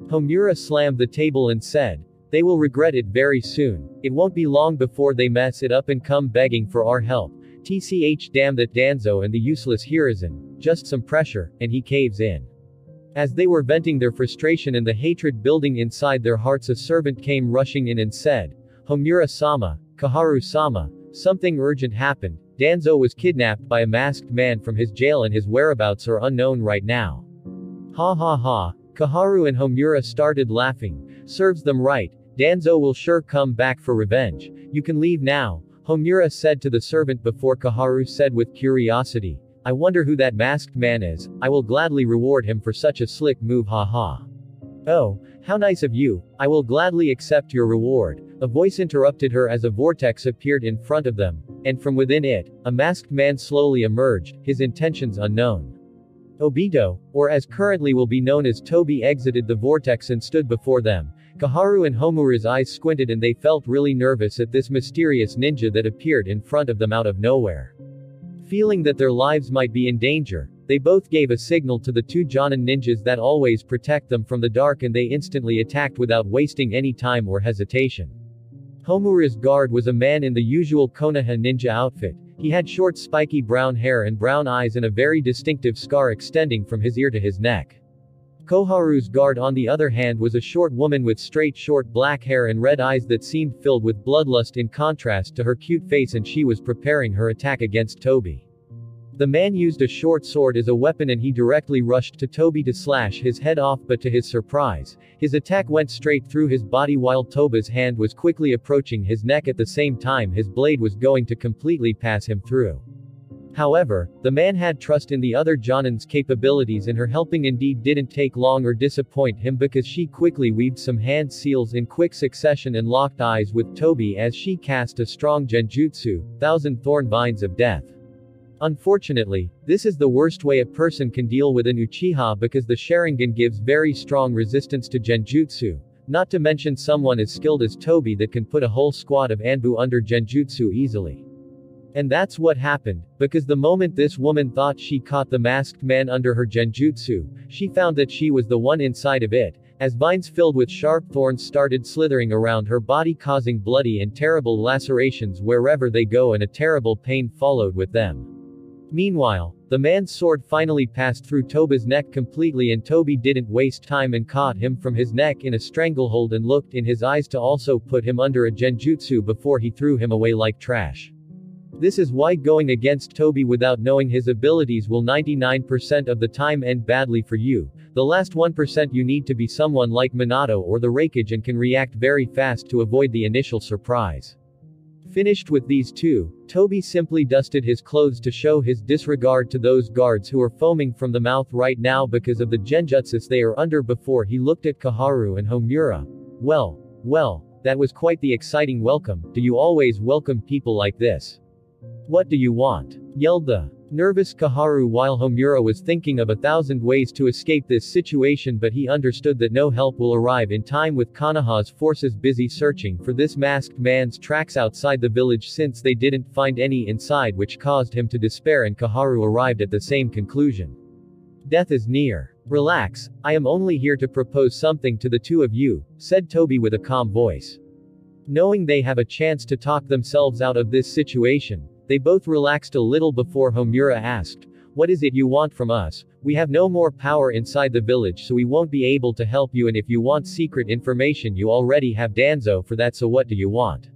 Homura slammed the table and said, they will regret it very soon. It won't be long before they mess it up and come begging for our help. TCH, damn that Danzo and the useless Hiruzen. Just some pressure, and he caves in. As they were venting their frustration and the hatred building inside their hearts, a servant came rushing in and said, Homura-sama, Kaharu-sama, something urgent happened. Danzo was kidnapped by a masked man from his jail and his whereabouts are unknown right now. Ha ha ha. Kaharu and Homura started laughing. Serves them right. Danzo will sure come back for revenge. You can leave now, Homura said to the servant before Kaharu said with curiosity, I wonder who that masked man is. I will gladly reward him for such a slick move, haha. Oh, how nice of you. I will gladly accept your reward. A voice interrupted her as a vortex appeared in front of them, and from within it, a masked man slowly emerged, his intentions unknown. Obito, or as currently will be known as Toby, exited the vortex and stood before them. Kaharu and Homura's eyes squinted and they felt really nervous at this mysterious ninja that appeared in front of them out of nowhere. Feeling that their lives might be in danger, they both gave a signal to the two Jonin ninjas that always protect them from the dark, and they instantly attacked without wasting any time or hesitation. Homura's guard was a man in the usual Konoha ninja outfit. He had short spiky brown hair and brown eyes and a very distinctive scar extending from his ear to his neck. Koharu's guard on the other hand was a short woman with straight short black hair and red eyes that seemed filled with bloodlust in contrast to her cute face, and she was preparing her attack against Toby. The man used a short sword as a weapon and he directly rushed to Toby to slash his head off, but to his surprise, his attack went straight through his body while Toba's hand was quickly approaching his neck at the same time his blade was going to completely pass him through. However, the man had trust in the other Jonin's capabilities, and her helping indeed didn't take long or disappoint him because she quickly weaved some hand seals in quick succession and locked eyes with Toby as she cast a strong genjutsu, Thousand Thorn Vines of Death. Unfortunately, this is the worst way a person can deal with an Uchiha because the Sharingan gives very strong resistance to genjutsu, not to mention someone as skilled as Toby that can put a whole squad of Anbu under genjutsu easily. And that's what happened, because the moment this woman thought she caught the masked man under her genjutsu, she found that she was the one inside of it, as vines filled with sharp thorns started slithering around her body, causing bloody and terrible lacerations wherever they go, and a terrible pain followed with them. Meanwhile, the man's sword finally passed through Tobi's neck completely, and Tobi didn't waste time and caught him from his neck in a stranglehold and looked in his eyes to also put him under a genjutsu before he threw him away like trash. This is why going against Tobi without knowing his abilities will 99% of the time end badly for you. The last 1% you need to be someone like Minato or the Raikage and can react very fast to avoid the initial surprise. Finished with these two, Tobi simply dusted his clothes to show his disregard to those guards who are foaming from the mouth right now because of the genjutsus they are under. Before he looked at Koharu and Homura. Well, that was quite the exciting welcome. Do you always welcome people like this? What do you want? Yelled the nervous Koharu while Homura was thinking of 1,000 ways to escape this situation, but he understood that no help will arrive in time with Konoha's forces busy searching for this masked man's tracks outside the village since they didn't find any inside, which caused him to despair, and Koharu arrived at the same conclusion. Death is near. Relax, I am only here to propose something to the two of you, said Tobi with a calm voice. Knowing they have a chance to talk themselves out of this situation, they both relaxed a little before Homura asked, "What is it you want from us? We have no more power inside the village, so we won't be able to help you, and if you want secret information you already have Danzo for that, so what do you want?"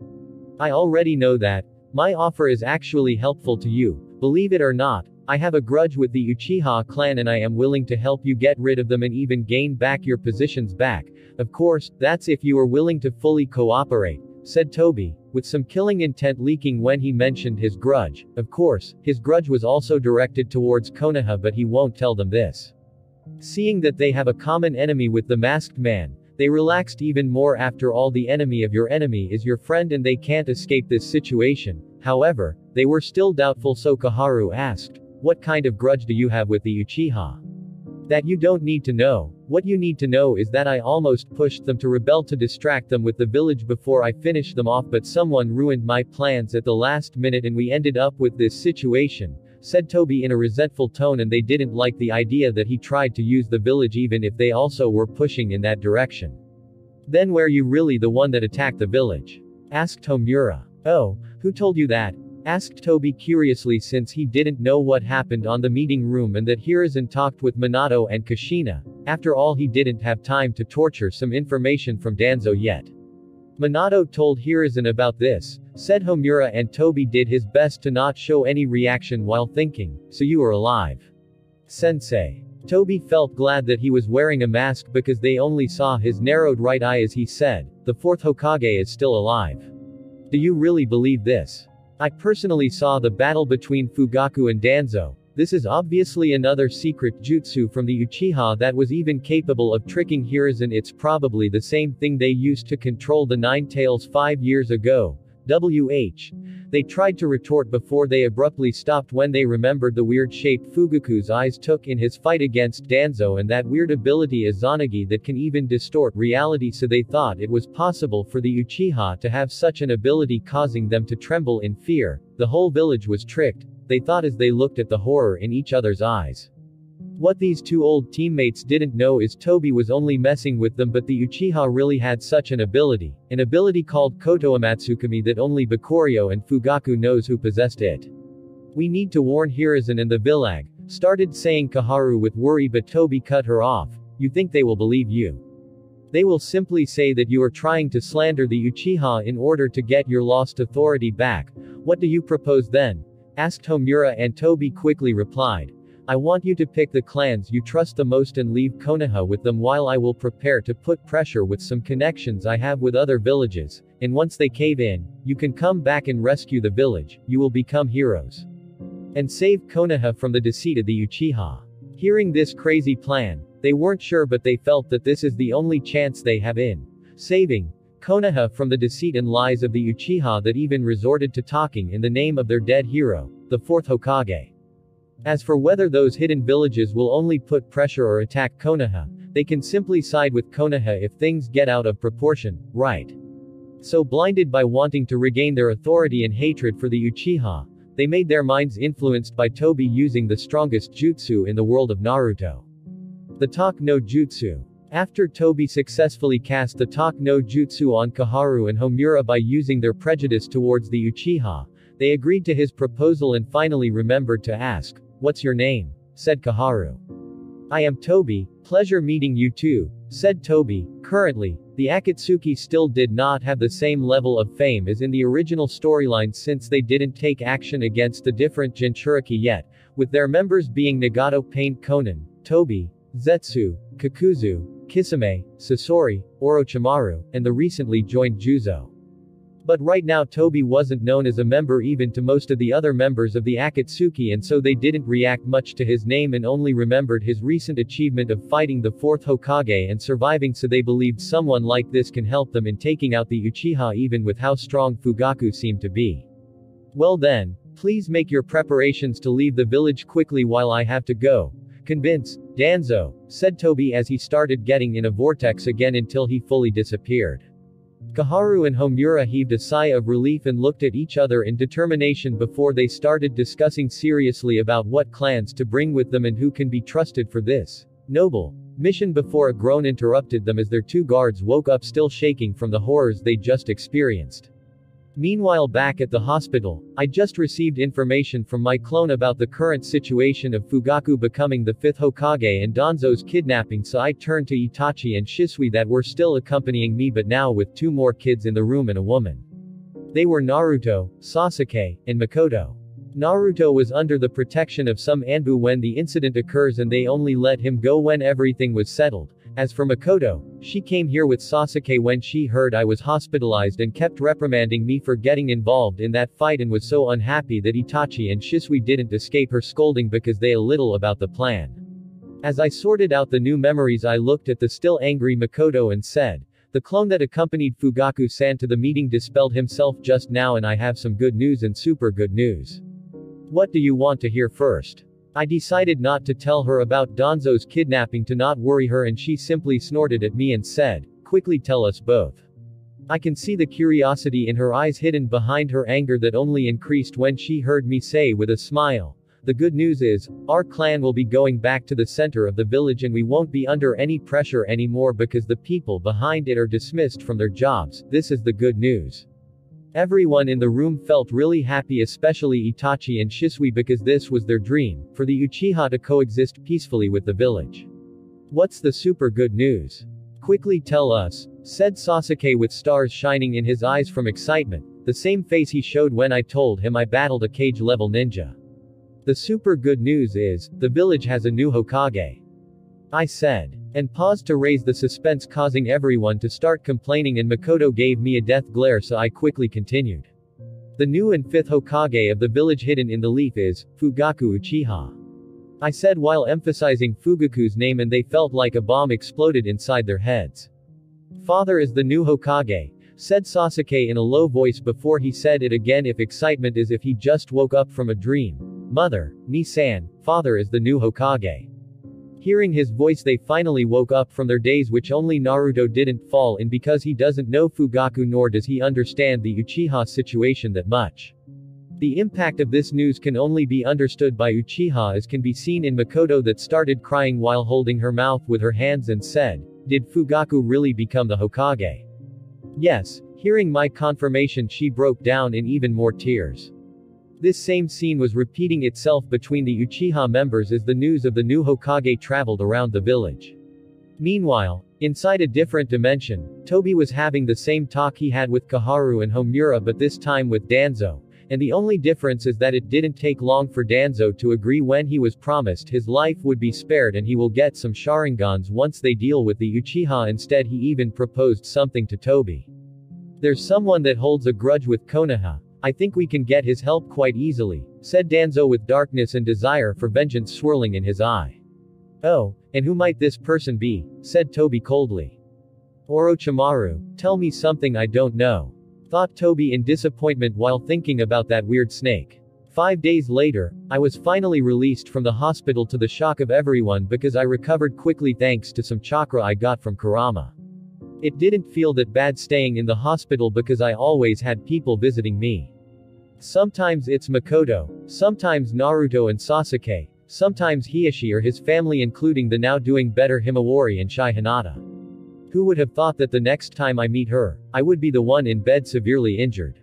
"I already know that. My offer is actually helpful to you. Believe it or not, I have a grudge with the Uchiha clan and I am willing to help you get rid of them and even gain back your positions back. Of course, that's if you are willing to fully cooperate," said Tobi, with some killing intent leaking when he mentioned his grudge. Of course, his grudge was also directed towards Konoha, but he won't tell them this. Seeing that they have a common enemy with the masked man, they relaxed even more. After all, the enemy of your enemy is your friend and they can't escape this situation. However, they were still doubtful, so Koharu asked, "What kind of grudge do you have with the Uchiha?" "That you don't need to know. What you need to know is that I almost pushed them to rebel to distract them with the village before I finished them off, but someone ruined my plans at the last minute and we ended up with this situation," said Tobi in a resentful tone, and they didn't like the idea that he tried to use the village even if they also were pushing in that direction. "Then were you really the one that attacked the village?" asked Homura. "Oh, who told you that?" asked Tobi curiously, since he didn't know what happened on the meeting room and that Hiruzen talked with Minato and Kushina. After all, he didn't have time to torture some information from Danzo yet. "Minato told Hiruzen about this," said Homura, and Tobi did his best to not show any reaction while thinking, "So you are alive, Sensei." Tobi felt glad that he was wearing a mask because they only saw his narrowed right eye as he said, "The fourth Hokage is still alive. Do you really believe this? I personally saw the battle between Fugaku and Danzo. This is obviously another secret jutsu from the Uchiha that was even capable of tricking Hiruzen. It's probably the same thing they used to control the Nine Tails 5 years ago. They tried to retort before they abruptly stopped when they remembered the weird shape Fugaku's eyes took in his fight against Danzo and that weird ability Izanagi that can even distort reality, so they thought it was possible for the Uchiha to have such an ability, causing them to tremble in fear. The whole village was tricked, they thought as they looked at the horror in each other's eyes. What these two old teammates didn't know is Tobi was only messing with them, but the Uchiha really had such an ability called Koto Amatsukami that only Bakurio and Fugaku knows who possessed it. "We need to warn Hiruzen and the Villag," started saying Koharu with worry, but Tobi cut her off. "You think they will believe you? They will simply say that you are trying to slander the Uchiha in order to get your lost authority back. What do you propose then?" asked Homura, and Tobi quickly replied, "I want you to pick the clans you trust the most and leave Konoha with them while I will prepare to put pressure with some connections I have with other villages, and once they cave in, you can come back and rescue the village. You will become heroes and save Konoha from the deceit of the Uchiha." Hearing this crazy plan, they weren't sure, but they felt that this is the only chance they have in saving Konoha from the deceit and lies of the Uchiha that even resorted to talking in the name of their dead hero, the fourth Hokage. As for whether those hidden villages will only put pressure or attack Konoha, they can simply side with Konoha if things get out of proportion, right? So blinded by wanting to regain their authority and hatred for the Uchiha, They made their minds influenced by Toby using the strongest jutsu in the world of Naruto. The Talk no Jutsu. After Toby successfully cast the Talk no Jutsu on Kaharu and Homura by using their prejudice towards the Uchiha, they agreed to his proposal and finally remembered to ask, "What's your name?" said Kaharu. "I am Toby, pleasure meeting you too," said Toby. Currently, the Akatsuki still did not have the same level of fame as in the original storyline since they didn't take action against the different Jinchuriki yet, with their members being Nagato Paint Konan, Toby, Zetsu, Kakuzu, Kisame, Sasori, Orochimaru, and the recently joined Juzo. But right now Toby wasn't known as a member even to most of the other members of the Akatsuki, and so they didn't react much to his name and only remembered his recent achievement of fighting the 4th Hokage and surviving, so they believed someone like this can help them in taking out the Uchiha even with how strong Fugaku seemed to be. "Well then, please make your preparations to leave the village quickly while I have to go. Convince, Danzo," said Toby as he started getting in a vortex again until he fully disappeared. Kaharu and Homura heaved a sigh of relief and looked at each other in determination before they started discussing seriously about what clans to bring with them and who can be trusted for this noble mission before a groan interrupted them as their two guards woke up still shaking from the horrors they just experienced. Meanwhile, back at the hospital, I just received information from my clone about the current situation of Fugaku becoming the 5th Hokage and Danzo's kidnapping, so I turned to Itachi and Shisui that were still accompanying me but now with 2 more kids in the room and a woman. They were Naruto, Sasuke, and Makoto. Naruto was under the protection of some Anbu when the incident occurs and they only let him go when everything was settled. As for Makoto, she came here with Sasuke when she heard I was hospitalized and kept reprimanding me for getting involved in that fight and was so unhappy that Itachi and Shisui didn't escape her scolding because they a little about the plan. As I sorted out the new memories, I looked at the still angry Makoto and said, "The clone that accompanied Fugaku-san to the meeting dispelled himself just now, and I have some good news and super good news. What do you want to hear first?" I decided not to tell her about Danzo's kidnapping to not worry her, and she simply snorted at me and said, "Quickly tell us both." I can see the curiosity in her eyes hidden behind her anger that only increased when she heard me say with a smile, "The good news is, our clan will be going back to the center of the village and we won't be under any pressure anymore because the people behind it are dismissed from their jobs. This is the good news." Everyone in the room felt really happy, especially Itachi and Shisui, because this was their dream, for the Uchiha to coexist peacefully with the village. "What's the super good news? Quickly tell us," said Sasuke with stars shining in his eyes from excitement, the same face he showed when I told him I battled a cage-level ninja. "The super good news is, the village has a new Hokage," I said, and paused to raise the suspense, causing everyone to start complaining, and Makoto gave me a death glare, so I quickly continued. "The new and 5th Hokage of the village hidden in the leaf is Fugaku Uchiha," I said while emphasizing Fugaku's name, and they felt like a bomb exploded inside their heads. "Father is the new Hokage," said Sasuke in a low voice before he said it again if excitement as if he just woke up from a dream. "Mother, Ni-san, father is the new Hokage." Hearing his voice, they finally woke up from their daze, which only Naruto didn't fall in because he doesn't know Fugaku nor does he understand the Uchiha situation that much. The impact of this news can only be understood by Uchiha, as can be seen in Makoto that started crying while holding her mouth with her hands and said, "Did Fugaku really become the Hokage?" "Yes." Hearing my confirmation, she broke down in even more tears. This same scene was repeating itself between the Uchiha members as the news of the new Hokage traveled around the village. Meanwhile, inside a different dimension, Toby was having the same talk he had with Kaharu and Homura, but this time with Danzo, and the only difference is that it didn't take long for Danzo to agree when he was promised his life would be spared and he will get some Sharingans once they deal with the Uchiha. Instead, he even proposed something to Toby. "There's someone that holds a grudge with Konoha. I think we can get his help quite easily," said Danzo with darkness and desire for vengeance swirling in his eye. "Oh, and who might this person be?" said Toby coldly. "Orochimaru, tell me something I don't know," thought Toby in disappointment while thinking about that weird snake. 5 days later, I was finally released from the hospital to the shock of everyone because I recovered quickly thanks to some chakra I got from Kurama. It didn't feel that bad staying in the hospital because I always had people visiting me. Sometimes it's Makoto, sometimes Naruto and Sasuke, sometimes Hiashi or his family including the now doing better Himawari and Shai Hinata. Who would have thought that the next time I meet her, I would be the one in bed severely injured?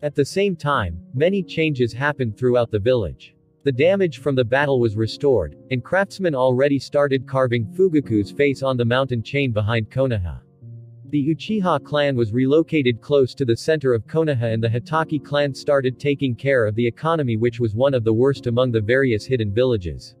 At the same time, many changes happened throughout the village. The damage from the battle was restored, and craftsmen already started carving Fugaku's face on the mountain chain behind Konoha. The Uchiha clan was relocated close to the center of Konoha and the Hitaki clan started taking care of the economy, which was one of the worst among the various hidden villages.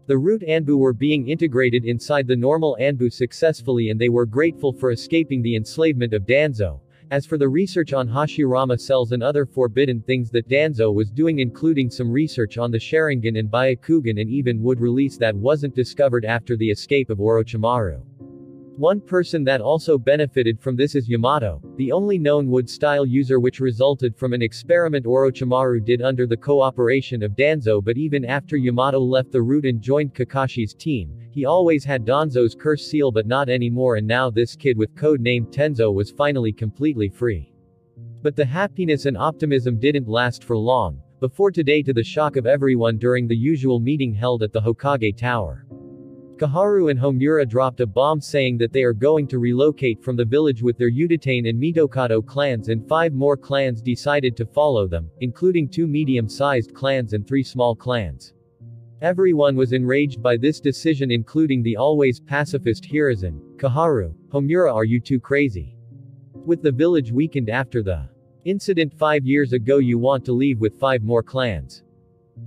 The root Anbu were being integrated inside the normal Anbu successfully and they were grateful for escaping the enslavement of Danzo. As for the research on Hashirama cells and other forbidden things that Danzo was doing, including some research on the Sharingan and Byakugan and even wood release that wasn't discovered after the escape of Orochimaru. One person that also benefited from this is Yamato, the only known wood-style user, which resulted from an experiment Orochimaru did under the cooperation of Danzo. But even after Yamato left the root and joined Kakashi's team, he always had Danzo's curse seal, but not anymore, and now this kid with code name Tenzo was finally completely free. But the happiness and optimism didn't last for long, before today, to the shock of everyone during the usual meeting held at the Hokage Tower. Kaharu and Homura dropped a bomb saying that they are going to relocate from the village with their Utatane and Mitokado clans, and 5 more clans decided to follow them, including 2 medium-sized clans and 3 small clans. Everyone was enraged by this decision, including the always pacifist Hiruzen. Kaharu, Homura, are you too crazy? With the village weakened after the incident 5 years ago, you want to leave with 5 more clans?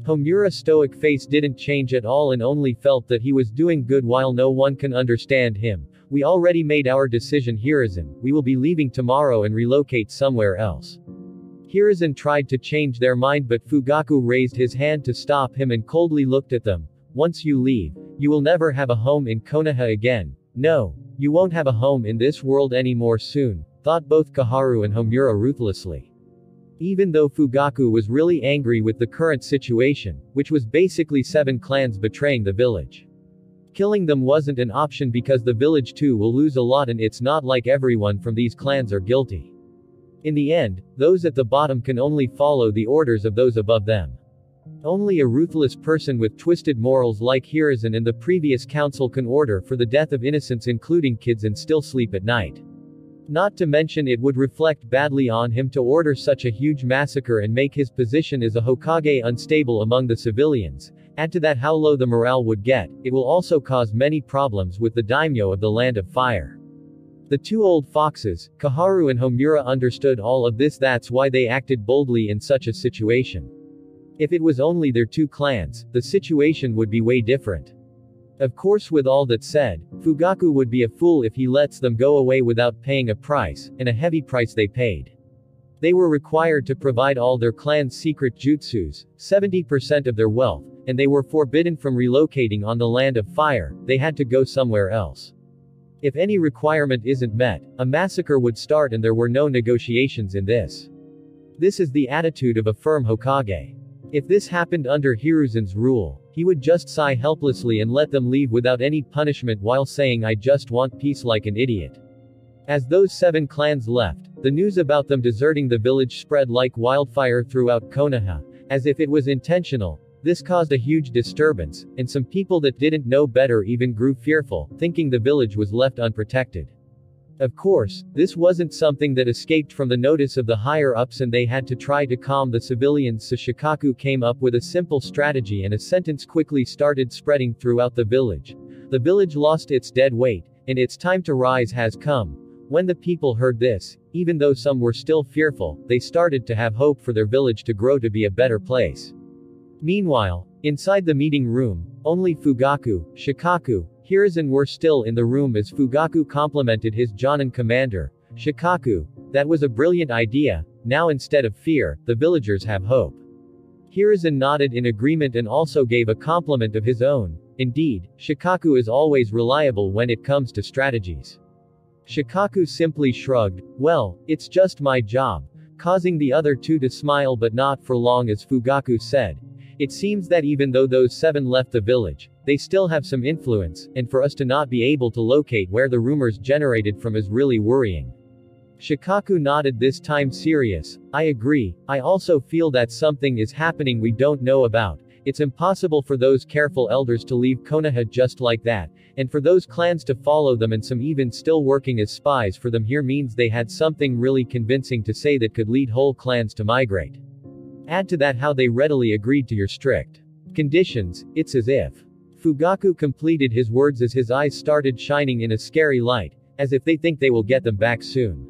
Homura's stoic face didn't change at all and only felt that he was doing good while no one can understand him. We already made our decision, Hiruzen. We will be leaving tomorrow and relocate somewhere else. Hiruzen tried to change their mind, but Fugaku raised his hand to stop him and coldly looked at them. Once you leave, you will never have a home in Konoha again. No, you won't have a home in this world anymore soon, thought both Kaharu and Homura ruthlessly. Even though Fugaku was really angry with the current situation, which was basically 7 clans betraying the village. Killing them wasn't an option because the village too will lose a lot, and it's not like everyone from these clans are guilty. In the end, those at the bottom can only follow the orders of those above them. Only a ruthless person with twisted morals like Hiruzen and the previous council can order for the death of innocents, including kids, and still sleep at night. Not to mention it would reflect badly on him to order such a huge massacre and make his position as a Hokage unstable among the civilians. Add to that how low the morale would get, it will also cause many problems with the daimyo of the Land of Fire. The 2 old foxes, Kaharu and Homura, understood all of this. That's why they acted boldly in such a situation. If it was only their 2 clans, the situation would be way different. Of course, with all that said, Fugaku would be a fool if he lets them go away without paying a price, and a heavy price they paid. They were required to provide all their clan's secret jutsus, 70% of their wealth, and they were forbidden from relocating on the Land of Fire. They had to go somewhere else. If any requirement isn't met, a massacre would start, and there were no negotiations in this. This is the attitude of a firm Hokage. If this happened under Hiruzen's rule, he would just sigh helplessly and let them leave without any punishment while saying, "I just want peace," like an idiot. As those 7 clans left, the news about them deserting the village spread like wildfire throughout Konoha, as if it was intentional. This caused a huge disturbance, and some people that didn't know better even grew fearful, thinking the village was left unprotected. Of course, this wasn't something that escaped from the notice of the higher-ups, and they had to try to calm the civilians, so Shikaku came up with a simple strategy and a sentence quickly started spreading throughout the village. The village lost its dead weight, and its time to rise has come. When the people heard this, even though some were still fearful, they started to have hope for their village to grow to be a better place. Meanwhile, inside the meeting room, only Fugaku, Shikaku, Hiruzen were still in the room as Fugaku complimented his Jonin commander. Shikaku, that was a brilliant idea. Now instead of fear, the villagers have hope. Hiruzen nodded in agreement and also gave a compliment of his own. Indeed, Shikaku is always reliable when it comes to strategies. Shikaku simply shrugged. Well, it's just my job. Causing the other 2 to smile, but not for long, as Fugaku said. It seems that even though those 7 left the village, they still have some influence, and for us to not be able to locate where the rumors generated from is really worrying. Shikaku nodded, this time serious. I agree, I also feel that something is happening we don't know about. It's impossible for those careful elders to leave Konoha just like that, and for those clans to follow them and some even still working as spies for them here means they had something really convincing to say that could lead whole clans to migrate. Add to that how they readily agreed to your strict conditions, it's as if Fugaku completed his words as his eyes started shining in a scary light, as if they think they will get them back soon.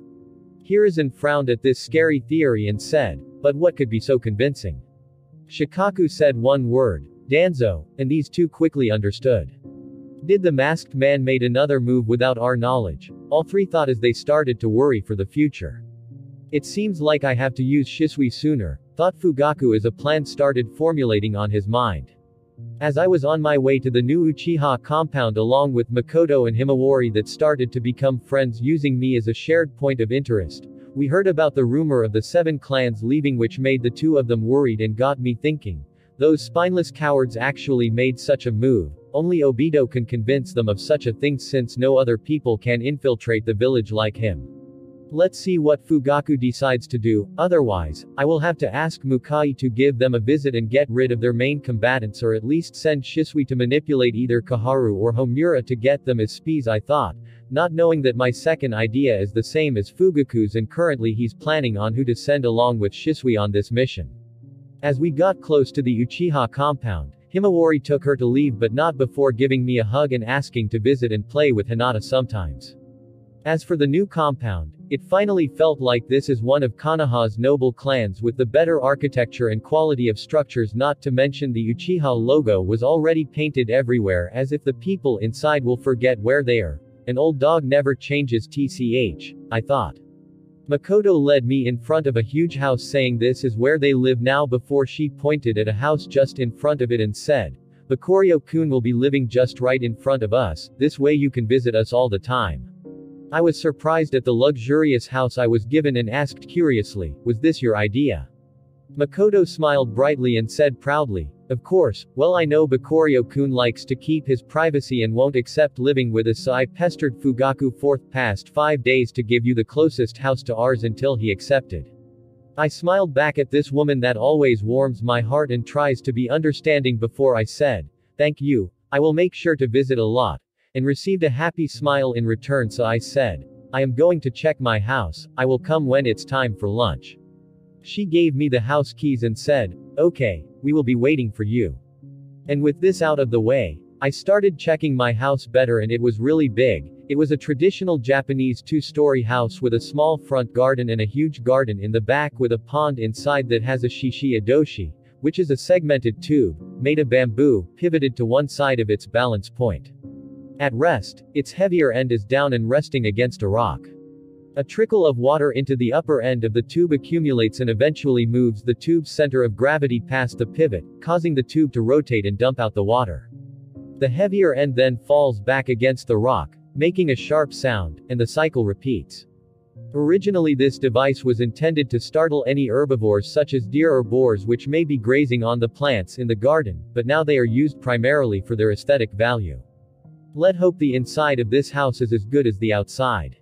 Hiruzen frowned at this scary theory and said, but what could be so convincing? Shikaku said one word, Danzo, and these two quickly understood. Did the masked man made another move without our knowledge? All three thought as they started to worry for the future. It seems like I have to use Shisui sooner, thought Fugaku as a plan started formulating on his mind. As I was on my way to the new Uchiha compound along with Makoto and Himawari that started to become friends using me as a shared point of interest, we heard about the rumor of the 7 clans leaving, which made the two of them worried and got me thinking. Those spineless cowards actually made such a move. Only Obito can convince them of such a thing since no other people can infiltrate the village like him. Let's see what Fugaku decides to do, otherwise, I will have to ask Mukai to give them a visit and get rid of their main combatants, or at least send Shisui to manipulate either Kaharu or Homura to get them as spies, I thought, not knowing that my second idea is the same as Fugaku's and currently he's planning on who to send along with Shisui on this mission. As we got close to the Uchiha compound, Himawari took her to leave but not before giving me a hug and asking to visit and play with Hinata sometimes. As for the new compound, it finally felt like this is one of Konoha's noble clans with the better architecture and quality of structures, not to mention the Uchiha logo was already painted everywhere as if the people inside will forget where they are. An old dog never changes tch, I thought. Makoto led me in front of a huge house saying this is where they live now before she pointed at a house just in front of it and said, Bakurio-kun will be living just right in front of us, this way you can visit us all the time. I was surprised at the luxurious house I was given and asked curiously, was this your idea? Makoto smiled brightly and said proudly, of course, well I know Bakurio-kun likes to keep his privacy and won't accept living with us, so I pestered Fugaku for the past 5 days to give you the closest house to ours until he accepted. I smiled back at this woman that always warms my heart and tries to be understanding before I said, thank you, I will make sure to visit a lot, and received a happy smile in return, so I said, I am going to check my house, I will come when it's time for lunch. She gave me the house keys and said, okay, we will be waiting for you. And with this out of the way, I started checking my house better, and it was really big. It was a traditional Japanese 2-story house with a small front garden and a huge garden in the back with a pond inside that has a shishi adoshi, which is a segmented tube, made of bamboo, pivoted to one side of its balance point. At rest, its heavier end is down and resting against a rock. A trickle of water into the upper end of the tube accumulates and eventually moves the tube's center of gravity past the pivot, causing the tube to rotate and dump out the water. The heavier end then falls back against the rock, making a sharp sound, and the cycle repeats. Originally this device was intended to startle any herbivores such as deer or boars which may be grazing on the plants in the garden, but now they are used primarily for their aesthetic value. Let hope the inside of this house is as good as the outside.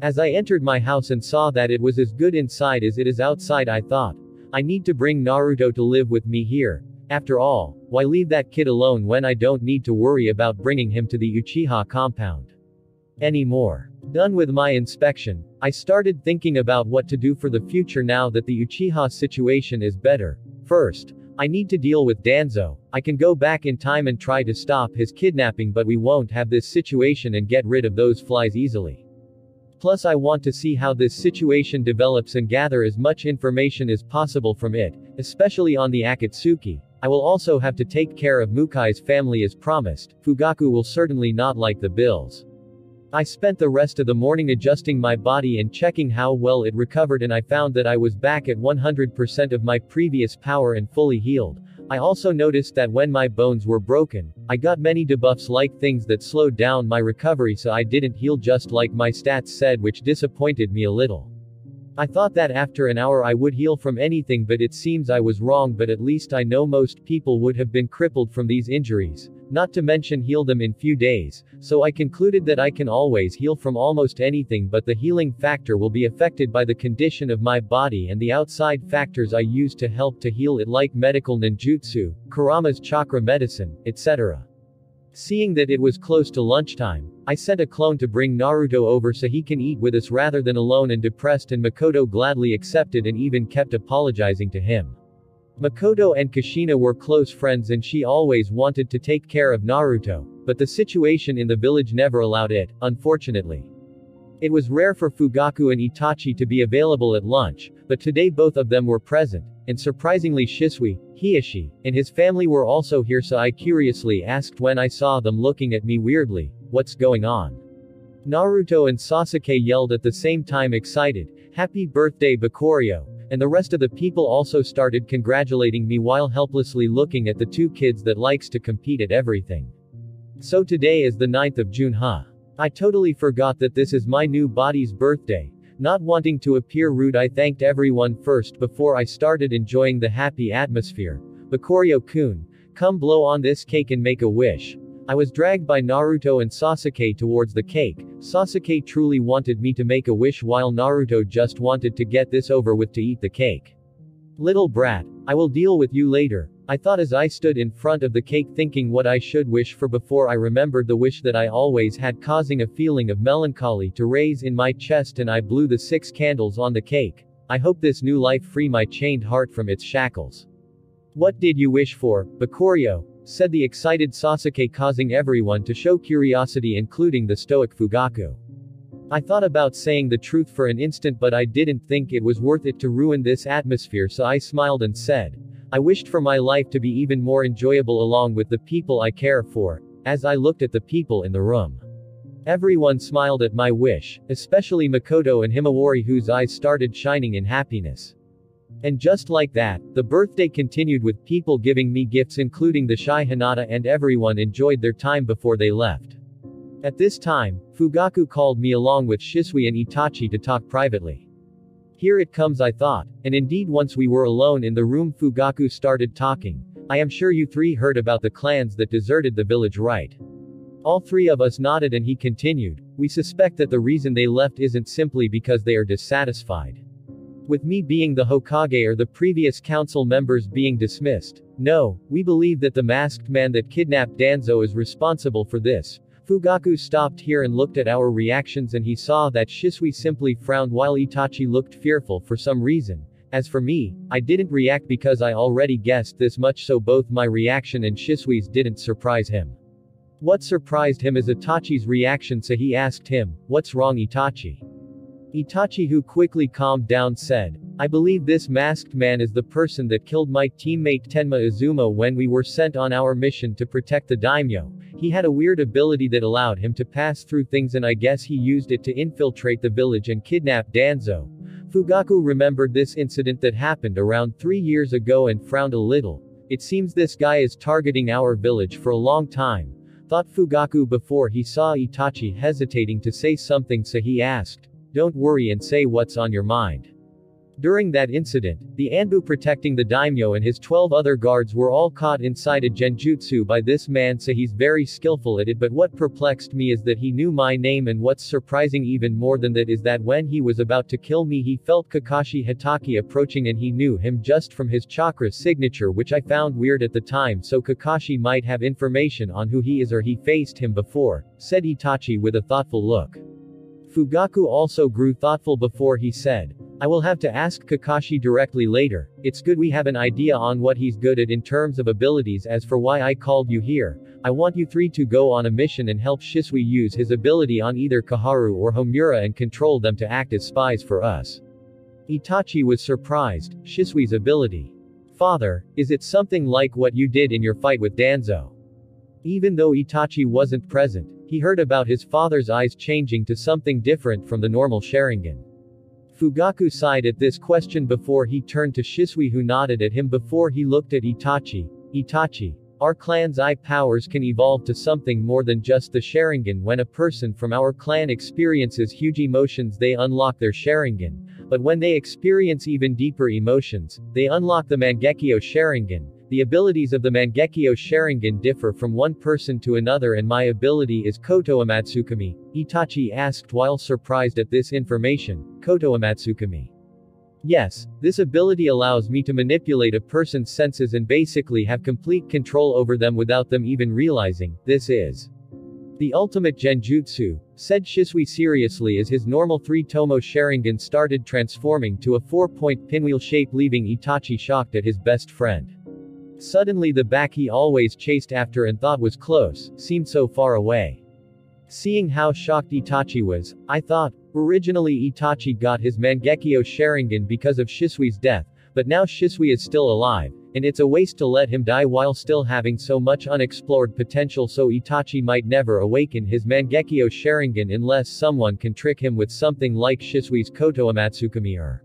As I entered my house and saw that it was as good inside as it is outside, I thought, I need to bring Naruto to live with me here. After all, why leave that kid alone when I don't need to worry about bringing him to the Uchiha compound anymore. Done with my inspection, I started thinking about what to do for the future now that the Uchiha situation is better. First, I need to deal with Danzo. I can go back in time and try to stop his kidnapping, but we won't have this situation and get rid of those flies easily. Plus I want to see how this situation develops and gather as much information as possible from it, especially on the Akatsuki. I will also have to take care of Mukai's family as promised. Fugaku will certainly not like the bills. I spent the rest of the morning adjusting my body and checking how well it recovered, and I found that I was back at 100% of my previous power and fully healed. I also noticed that when my bones were broken, I got many debuffs like things that slowed down my recovery, so I didn't heal just like my stats said, which disappointed me a little. I thought that after an hour I would heal from anything, but it seems I was wrong, but at least I know most people would have been crippled from these injuries, not to mention heal them in few days, so I concluded that I can always heal from almost anything, but the healing factor will be affected by the condition of my body and the outside factors I use to help to heal it, like medical ninjutsu, Kurama's chakra medicine, etc. Seeing that it was close to lunchtime, I sent a clone to bring Naruto over so he can eat with us rather than alone and depressed, and Makoto gladly accepted and even kept apologizing to him. Makoto and Kushina were close friends and she always wanted to take care of Naruto, but the situation in the village never allowed it, unfortunately. It was rare for Fugaku and Itachi to be available at lunch, but today both of them were present, and surprisingly Shisui, Hiashi, and his family were also here, so I curiously asked when I saw them looking at me weirdly, "What's going on?" Naruto and Sasuke yelled at the same time, excited, "Happy birthday Bakurio," and the rest of the people also started congratulating me while helplessly looking at the two kids that likes to compete at everything. So today is the 9th of June, huh? I totally forgot that this is my new body's birthday. Not wanting to appear rude, I thanked everyone first before I started enjoying the happy atmosphere. "Bakurio-kun, come blow on this cake and make a wish." I was dragged by Naruto and Sasuke towards the cake. Sasuke truly wanted me to make a wish while Naruto just wanted to get this over with to eat the cake. "Little brat, I will deal with you later," I thought as I stood in front of the cake thinking what I should wish for before I remembered the wish that I always had, causing a feeling of melancholy to raise in my chest, and I blew the 6 candles on the cake. "I hope this new life free my chained heart from its shackles." "What did you wish for, Bakurio?" said the excited Sasuke, causing everyone to show curiosity, including the stoic Fugaku. I thought about saying the truth for an instant, but I didn't think it was worth it to ruin this atmosphere, so I smiled and said, "I wished for my life to be even more enjoyable along with the people I care for." As I looked at the people in the room, everyone smiled at my wish, especially Makoto and Himawari, whose eyes started shining in happiness. And just like that, the birthday continued with people giving me gifts, including the shy Hinata, and everyone enjoyed their time before they left. At this time, Fugaku called me along with Shisui and Itachi to talk privately. Here it comes, I thought, and indeed once we were alone in the room, Fugaku started talking. "I am sure you 3 heard about the clans that deserted the village, right?" All 3 of us nodded and he continued, "We suspect that the reason they left isn't simply because they are dissatisfied with me being the Hokage or the previous council members being dismissed. No, we believe that the masked man that kidnapped Danzo is responsible for this." Fugaku stopped here and looked at our reactions, and he saw that Shisui simply frowned while Itachi looked fearful for some reason. As for me, I didn't react because I already guessed this much, so both my reaction and Shisui's didn't surprise him. What surprised him is Itachi's reaction, so he asked him, "What's wrong, Itachi?" Itachi, who quickly calmed down, said, "I believe this masked man is the person that killed my teammate Tenma Izuma when we were sent on our mission to protect the daimyo. He had a weird ability that allowed him to pass through things, and I guess he used it to infiltrate the village and kidnap Danzo." Fugaku remembered this incident that happened around 3 years ago and frowned a little. "It seems this guy is targeting our village for a long time," thought Fugaku before he saw Itachi hesitating to say something, so he asked, "Don't worry and say what's on your mind." During that incident, the Anbu protecting the daimyo and his 12 other guards were all caught inside a genjutsu by this man, so he's very skillful at it, but what perplexed me is that he knew my name, and what's surprising even more than that is that when he was about to kill me he felt Kakashi Hatake approaching and he knew him just from his chakra signature, which I found weird at the time, so Kakashi might have information on who he is or he faced him before, said Itachi with a thoughtful look. Fugaku also grew thoughtful before he said, "I will have to ask Kakashi directly later. It's good we have an idea on what he's good at in terms of abilities. As for why I called you here, I want you 3 to go on a mission and help Shisui use his ability on either Kaharu or Homura and control them to act as spies for us." Itachi was surprised. "Shisui's ability? Father, is it something like what you did in your fight with Danzo?" Even though Itachi wasn't present, he heard about his father's eyes changing to something different from the normal Sharingan. Fugaku sighed at this question before he turned to Shisui, who nodded at him before he looked at Itachi. "Itachi, our clan's eye powers can evolve to something more than just the Sharingan. When a person from our clan experiences huge emotions, they unlock their Sharingan. But when they experience even deeper emotions, they unlock the Mangekyo Sharingan. The abilities of the Mangekyo Sharingan differ from one person to another and my ability is Koto Amatsukami, Itachi asked while surprised at this information. Koto Amatsukami. Yes, this ability allows me to manipulate a person's senses and basically have complete control over them without them even realizing. This is the ultimate genjutsu, said Shisui seriously as his normal 3-tomo Sharingan started transforming to a 4-point pinwheel shape, leaving Itachi shocked at his best friend. Suddenly the back he always chased after and thought was close, seemed so far away. Seeing how shocked Itachi was, I thought, originally Itachi got his Mangekyo Sharingan because of Shisui's death, but now Shisui is still alive, and it's a waste to let him die while still having so much unexplored potential, so Itachi might never awaken his Mangekyo Sharingan unless someone can trick him with something like Shisui's Koto Amatsukami or.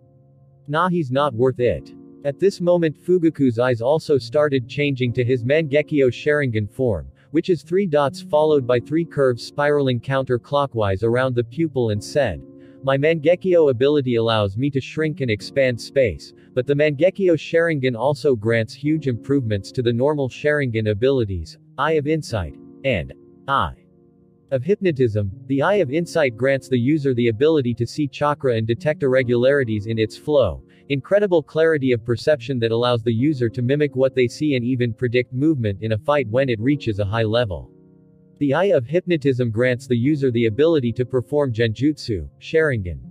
Nah, he's not worth it. At this moment Fugaku's eyes also started changing to his Mangekyo Sharingan form, which is 3 dots followed by 3 curves spiraling counterclockwise around the pupil, and said, my Mangekyo ability allows me to shrink and expand space, but the Mangekyo Sharingan also grants huge improvements to the normal Sharingan abilities, Eye of Insight, and Eye of Hypnotism. The Eye of Insight grants the user the ability to see chakra and detect irregularities in its flow, incredible clarity of perception that allows the user to mimic what they see and even predict movement in a fight when it reaches a high level. The Eye of Hypnotism grants the user the ability to perform genjutsu, Sharingan.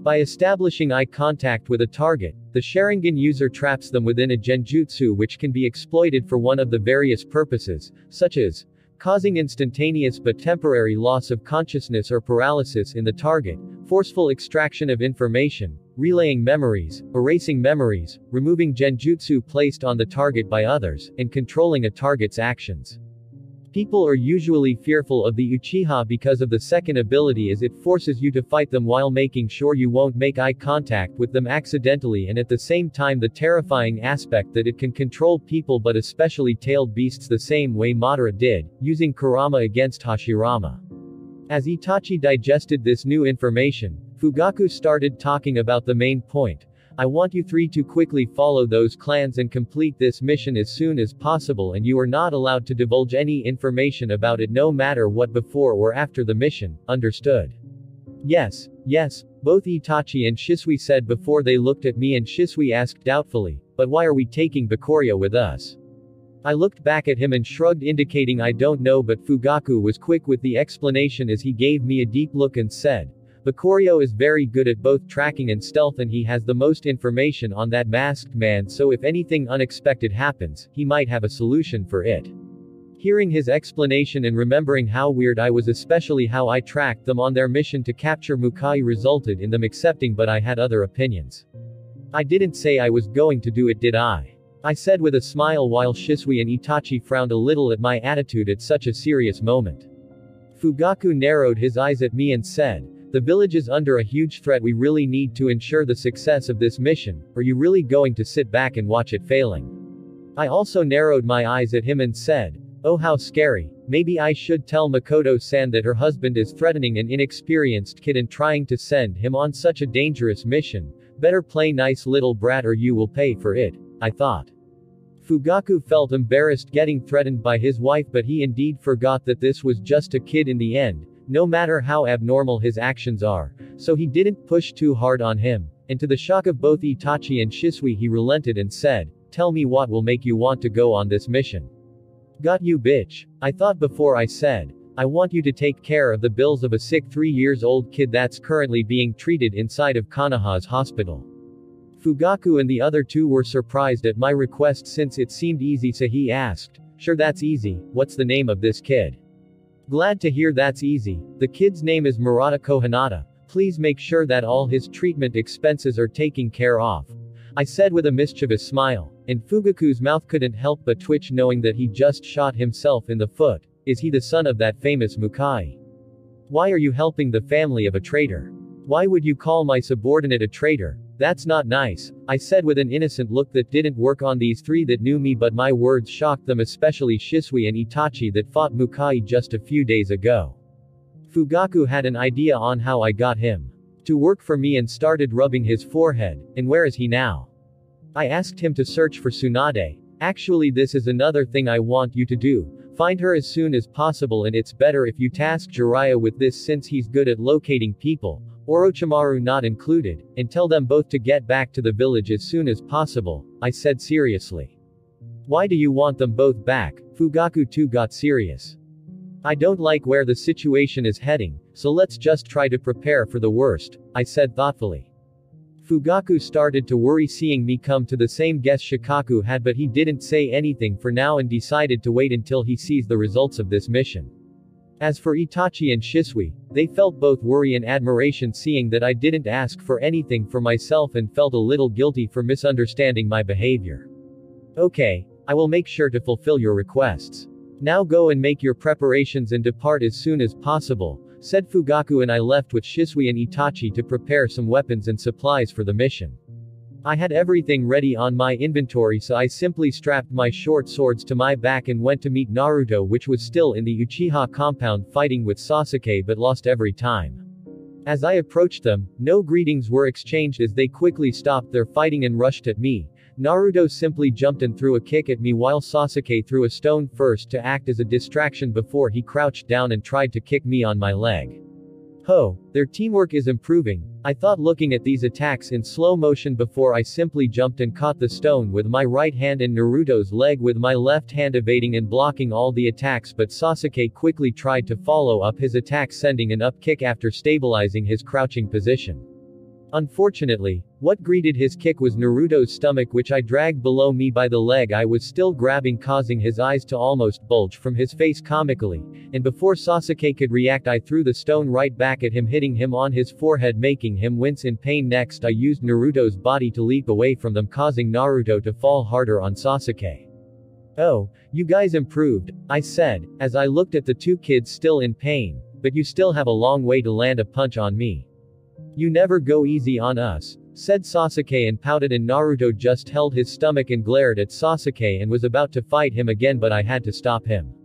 By establishing eye contact with a target, the Sharingan user traps them within a genjutsu which can be exploited for one of the various purposes, such as causing instantaneous but temporary loss of consciousness or paralysis in the target, forceful extraction of information, relaying memories, erasing memories, removing genjutsu placed on the target by others, and controlling a target's actions. People are usually fearful of the Uchiha because of the second ability, as it forces you to fight them while making sure you won't make eye contact with them accidentally, and at the same time the terrifying aspect that it can control people but especially tailed beasts the same way Madara did, using Kurama against Hashirama. As Itachi digested this new information, Fugaku started talking about the main point. I want you 3 to quickly follow those clans and complete this mission as soon as possible, and you are not allowed to divulge any information about it no matter what before or after the mission, understood? Yes, both Itachi and Shisui said before they looked at me, and Shisui asked doubtfully, but why are we taking Bakuria with us? I looked back at him and shrugged, indicating I don't know, but Fugaku was quick with the explanation as he gave me a deep look and said, Bakurio is very good at both tracking and stealth, and he has the most information on that masked man, so if anything unexpected happens, he might have a solution for it. Hearing his explanation and remembering how weird I was, especially how I tracked them on their mission to capture Mukai, resulted in them accepting, but I had other opinions. I didn't say I was going to do it, did I? I said with a smile while Shisui and Itachi frowned a little at my attitude at such a serious moment. Fugaku narrowed his eyes at me and said, the village is under a huge threat. We really need to ensure the success of this mission. Are you really going to sit back and watch it failing? I also narrowed my eyes at him and said, oh, how scary. Maybe I should tell Makoto-san that her husband is threatening an inexperienced kid and trying to send him on such a dangerous mission. Better play nice little brat or you will pay for it, I thought. Fugaku felt embarrassed getting threatened by his wife, but he indeed forgot that this was just a kid in the end, no matter how abnormal his actions are, so he didn't push too hard on him, and to the shock of both Itachi and Shisui he relented and said, tell me what will make you want to go on this mission. Got you, bitch. I thought before I said, I want you to take care of the bills of a sick 3-year-old kid that's currently being treated inside of Konoha's hospital. Fugaku and the other 2 were surprised at my request since it seemed easy, so he asked, sure, that's easy. What's the name of this kid? Glad to hear that's easy. The kid's name is Murata Kohinata. Please make sure that all his treatment expenses are taken care of, I said with a mischievous smile, and Fugaku's mouth couldn't help but twitch knowing that he just shot himself in the foot. Is he the son of that famous Mukai? Why are you helping the family of a traitor? Why would you call my subordinate a traitor? That's not nice, I said with an innocent look that didn't work on these 3 that knew me, but my words shocked them, especially Shisui and Itachi that fought Mukai just a few days ago. Fugaku had an idea on how I got him to work for me and started rubbing his forehead. And where is he now? I asked him to search for Tsunade. Actually, this is another thing I want you to do. Find her as soon as possible, and it's better if you task Jiraiya with this since he's good at locating people, Orochimaru not included, and tell them both to get back to the village as soon as possible, I said seriously. Why do you want them both back? Fugaku too got serious. I don't like where the situation is heading, so let's just try to prepare for the worst, I said thoughtfully. Fugaku started to worry seeing me come to the same guess Shikaku had, but he didn't say anything for now and decided to wait until he sees the results of this mission. As for Itachi and Shisui, they felt both worry and admiration seeing that I didn't ask for anything for myself and felt a little guilty for misunderstanding my behavior. Okay, I will make sure to fulfill your requests. Now go and make your preparations and depart as soon as possible, said Fugaku, and I left with Shisui and Itachi to prepare some weapons and supplies for the mission. I had everything ready on my inventory, so I simply strapped my short swords to my back and went to meet Naruto, which was still in the Uchiha compound fighting with Sasuke but lost every time. As I approached them, no greetings were exchanged as they quickly stopped their fighting and rushed at me. Naruto simply jumped and threw a kick at me while Sasuke threw a stone first to act as a distraction before he crouched down and tried to kick me on my leg. Ho, their teamwork is improving, I thought looking at these attacks in slow motion before I simply jumped and caught the stone with my right hand and Naruto's leg with my left hand evading and blocking all the attacks, but Sasuke quickly tried to follow up his attack sending an up kick after stabilizing his crouching position. Unfortunately, what greeted his kick was Naruto's stomach, which I dragged below me by the leg I was still grabbing, causing his eyes to almost bulge from his face comically, and before Sasuke could react I threw the stone right back at him, hitting him on his forehead making him wince in pain. Next I used Naruto's body to leap away from them, causing Naruto to fall harder on Sasuke. Oh, you guys improved, I said, as I looked at the two kids still in pain, but you still have a long way to land a punch on me. You never go easy on us, said Sasuke and pouted, and Naruto just held his stomach and glared at Sasuke and was about to fight him again, but I had to stop him.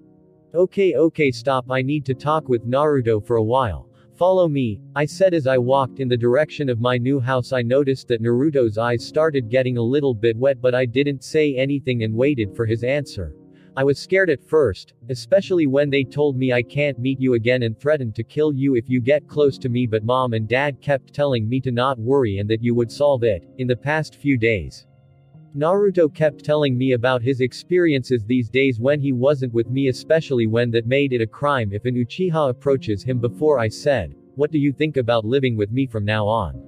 Okay, stop, I need to talk with Naruto for a while. Follow me, I said as I walked in the direction of my new house. I noticed that Naruto's eyes started getting a little bit wet, but I didn't say anything and waited for his answer. I was scared at first, especially when they told me I can't meet you again and threatened to kill you if you get close to me, but mom and dad kept telling me to not worry and that you would solve it. In the past few days, Naruto kept telling me about his experiences these days when he wasn't with me, especially when that made it a crime if an Uchiha approaches him. Before I said, what do you think about living with me from now on?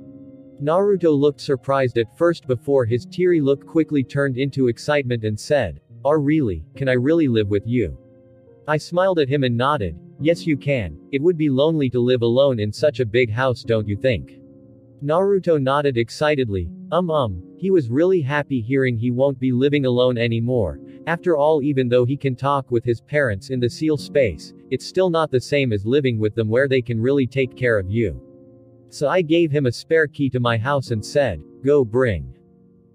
Naruto looked surprised at first before his teary look quickly turned into excitement and said, "Oh really, can I really live with you?" I smiled at him and nodded. Yes you can, it would be lonely to live alone in such a big house, don't you think? Naruto nodded excitedly. He was really happy hearing he won't be living alone anymore. After all, even though he can talk with his parents in the seal space, it's still not the same as living with them where they can really take care of you. So I gave him a spare key to my house and said, go bring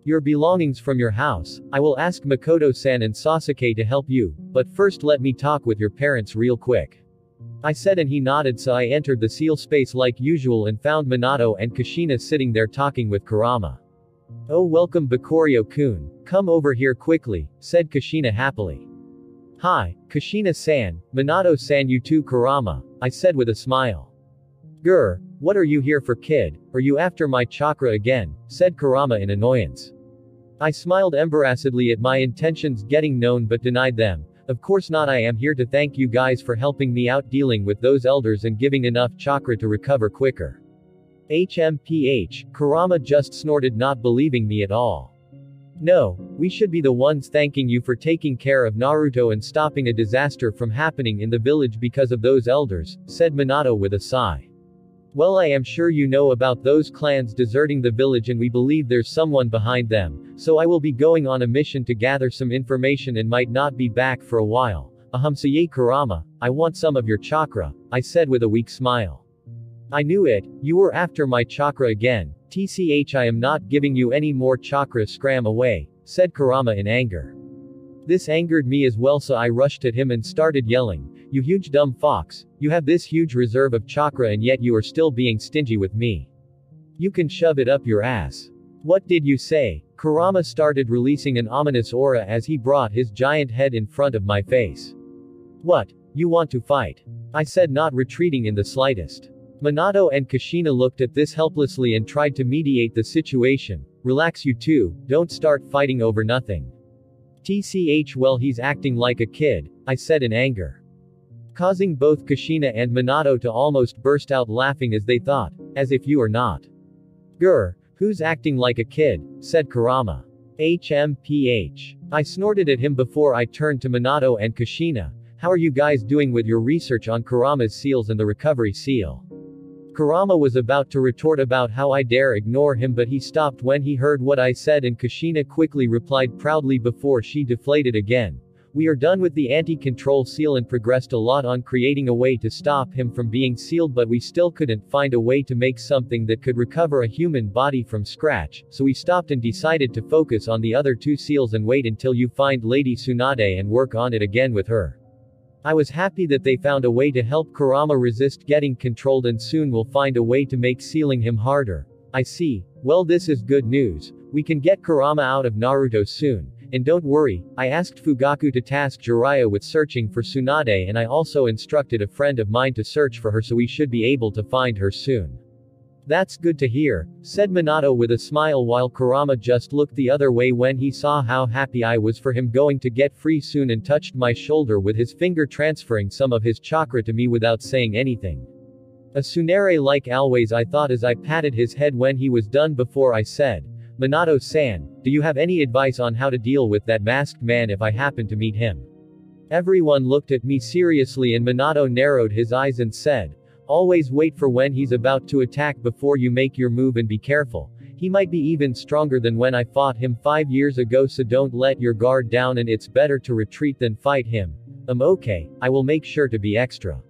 your belongings from your house. I will ask Makoto-san and Sasuke to help you, but first let me talk with your parents real quick, I said, and he nodded. So I entered the seal space like usual and found Minato and Kushina sitting there talking with Kurama. Oh welcome Bakurio-kun, come over here quickly, said Kushina happily. Hi, Kushina-san, Minato-san, you too Kurama, I said with a smile. Grr, what are you here for, kid? Are you after my chakra again? Said Kurama in annoyance. I smiled embarrassedly at my intentions getting known but denied them. Of course not, I am here to thank you guys for helping me out dealing with those elders and giving enough chakra to recover quicker. HMPH, Kurama just snorted, not believing me at all. No, we should be the ones thanking you for taking care of Naruto and stopping a disaster from happening in the village because of those elders, said Minato with a sigh. Well, I am sure you know about those clans deserting the village and we believe there's someone behind them, so I will be going on a mission to gather some information and might not be back for a while. Saye Kurama, I want some of your chakra, I said with a weak smile. I knew it, you were after my chakra again. TCH, I am not giving you any more chakra, scram away, said Kurama in anger. This angered me as well, so I rushed at him and started yelling, you huge dumb fox, you have this huge reserve of chakra and yet you are still being stingy with me. You can shove it up your ass. What did you say? Kurama started releasing an ominous aura as he brought his giant head in front of my face. What? You want to fight? I said, not retreating in the slightest. Minato and Kushina looked at this helplessly and tried to mediate the situation. Relax, you two, don't start fighting over nothing. TCH, well, he's acting like a kid, I said in anger. Causing both Kushina and Minato to almost burst out laughing as they thought, as if you are not. Grr, who's acting like a kid, said Kurama. HMPH. I snorted at him before I turned to Minato and Kushina. How are you guys doing with your research on Kurama's seals and the recovery seal? Kurama was about to retort about how I dare ignore him, but he stopped when he heard what I said, and Kushina quickly replied proudly before she deflated again. We are done with the anti-control seal and progressed a lot on creating a way to stop him from being sealed, but we still couldn't find a way to make something that could recover a human body from scratch, so we stopped and decided to focus on the other two seals and wait until you find Lady Tsunade and work on it again with her. I was happy that they found a way to help Kurama resist getting controlled, and soon we'll find a way to make sealing him harder. I see. Well, this is good news. We can get Kurama out of Naruto soon. And don't worry, I asked Fugaku to task Jiraiya with searching for Tsunade, and I also instructed a friend of mine to search for her, so we should be able to find her soon. That's good to hear, said Minato with a smile, while Kurama just looked the other way when he saw how happy I was for him going to get free soon, and touched my shoulder with his finger, transferring some of his chakra to me without saying anything. A Tsunade like always, I thought as I patted his head when he was done before I said, Minato-san, do you have any advice on how to deal with that masked man if I happen to meet him? Everyone looked at me seriously, and Minato narrowed his eyes and said, always wait for when he's about to attack before you make your move, and be careful. He might be even stronger than when I fought him 5 years ago, so don't let your guard down, and it's better to retreat than fight him. Okay, I will make sure to be extra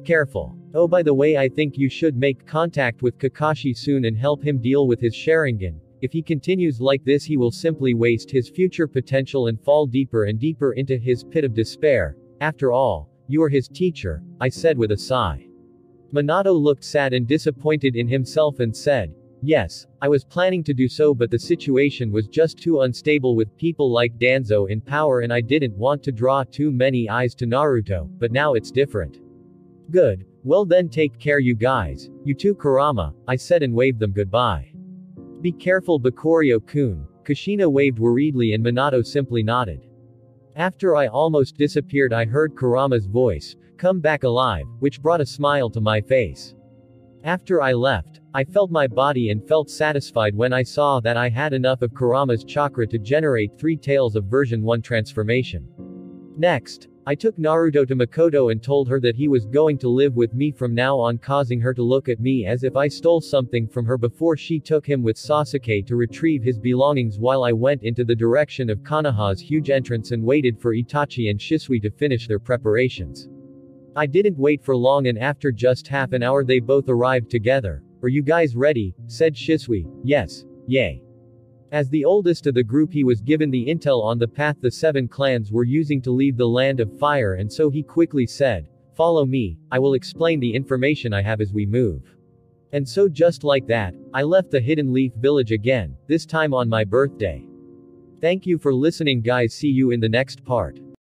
careful. Oh, by the way, I think you should make contact with Kakashi soon and help him deal with his Sharingan. If he continues like this, he will simply waste his future potential and fall deeper and deeper into his pit of despair. After all, you are his teacher, I said with a sigh. Minato looked sad and disappointed in himself and said, yes, I was planning to do so, but the situation was just too unstable with people like Danzo in power, and I didn't want to draw too many eyes to Naruto, but now it's different. Good. Well then, take care you guys. You too, Kurama, I said and waved them goodbye. Be careful, Bakurio-kun. Kushina waved worriedly and Minato simply nodded. After I almost disappeared, I heard Kurama's voice, come back alive, which brought a smile to my face. After I left, I felt my body and felt satisfied when I saw that I had enough of Kurama's chakra to generate 3 tails of version 1 transformation. Next, I took Naruto to Makoto and told her that he was going to live with me from now on, causing her to look at me as if I stole something from her before she took him with Sasuke to retrieve his belongings, while I went into the direction of Konoha's huge entrance and waited for Itachi and Shisui to finish their preparations. I didn't wait for long, and after just half an hour they both arrived together. Are you guys ready? Said Shisui. Yes. Yay. As the oldest of the group, he was given the intel on the path the 7 clans were using to leave the land of fire, and so he quickly said, follow me, I will explain the information I have as we move. And so just like that, I left the Hidden Leaf Village again, this time on my birthday. Thank you for listening guys, see you in the next part.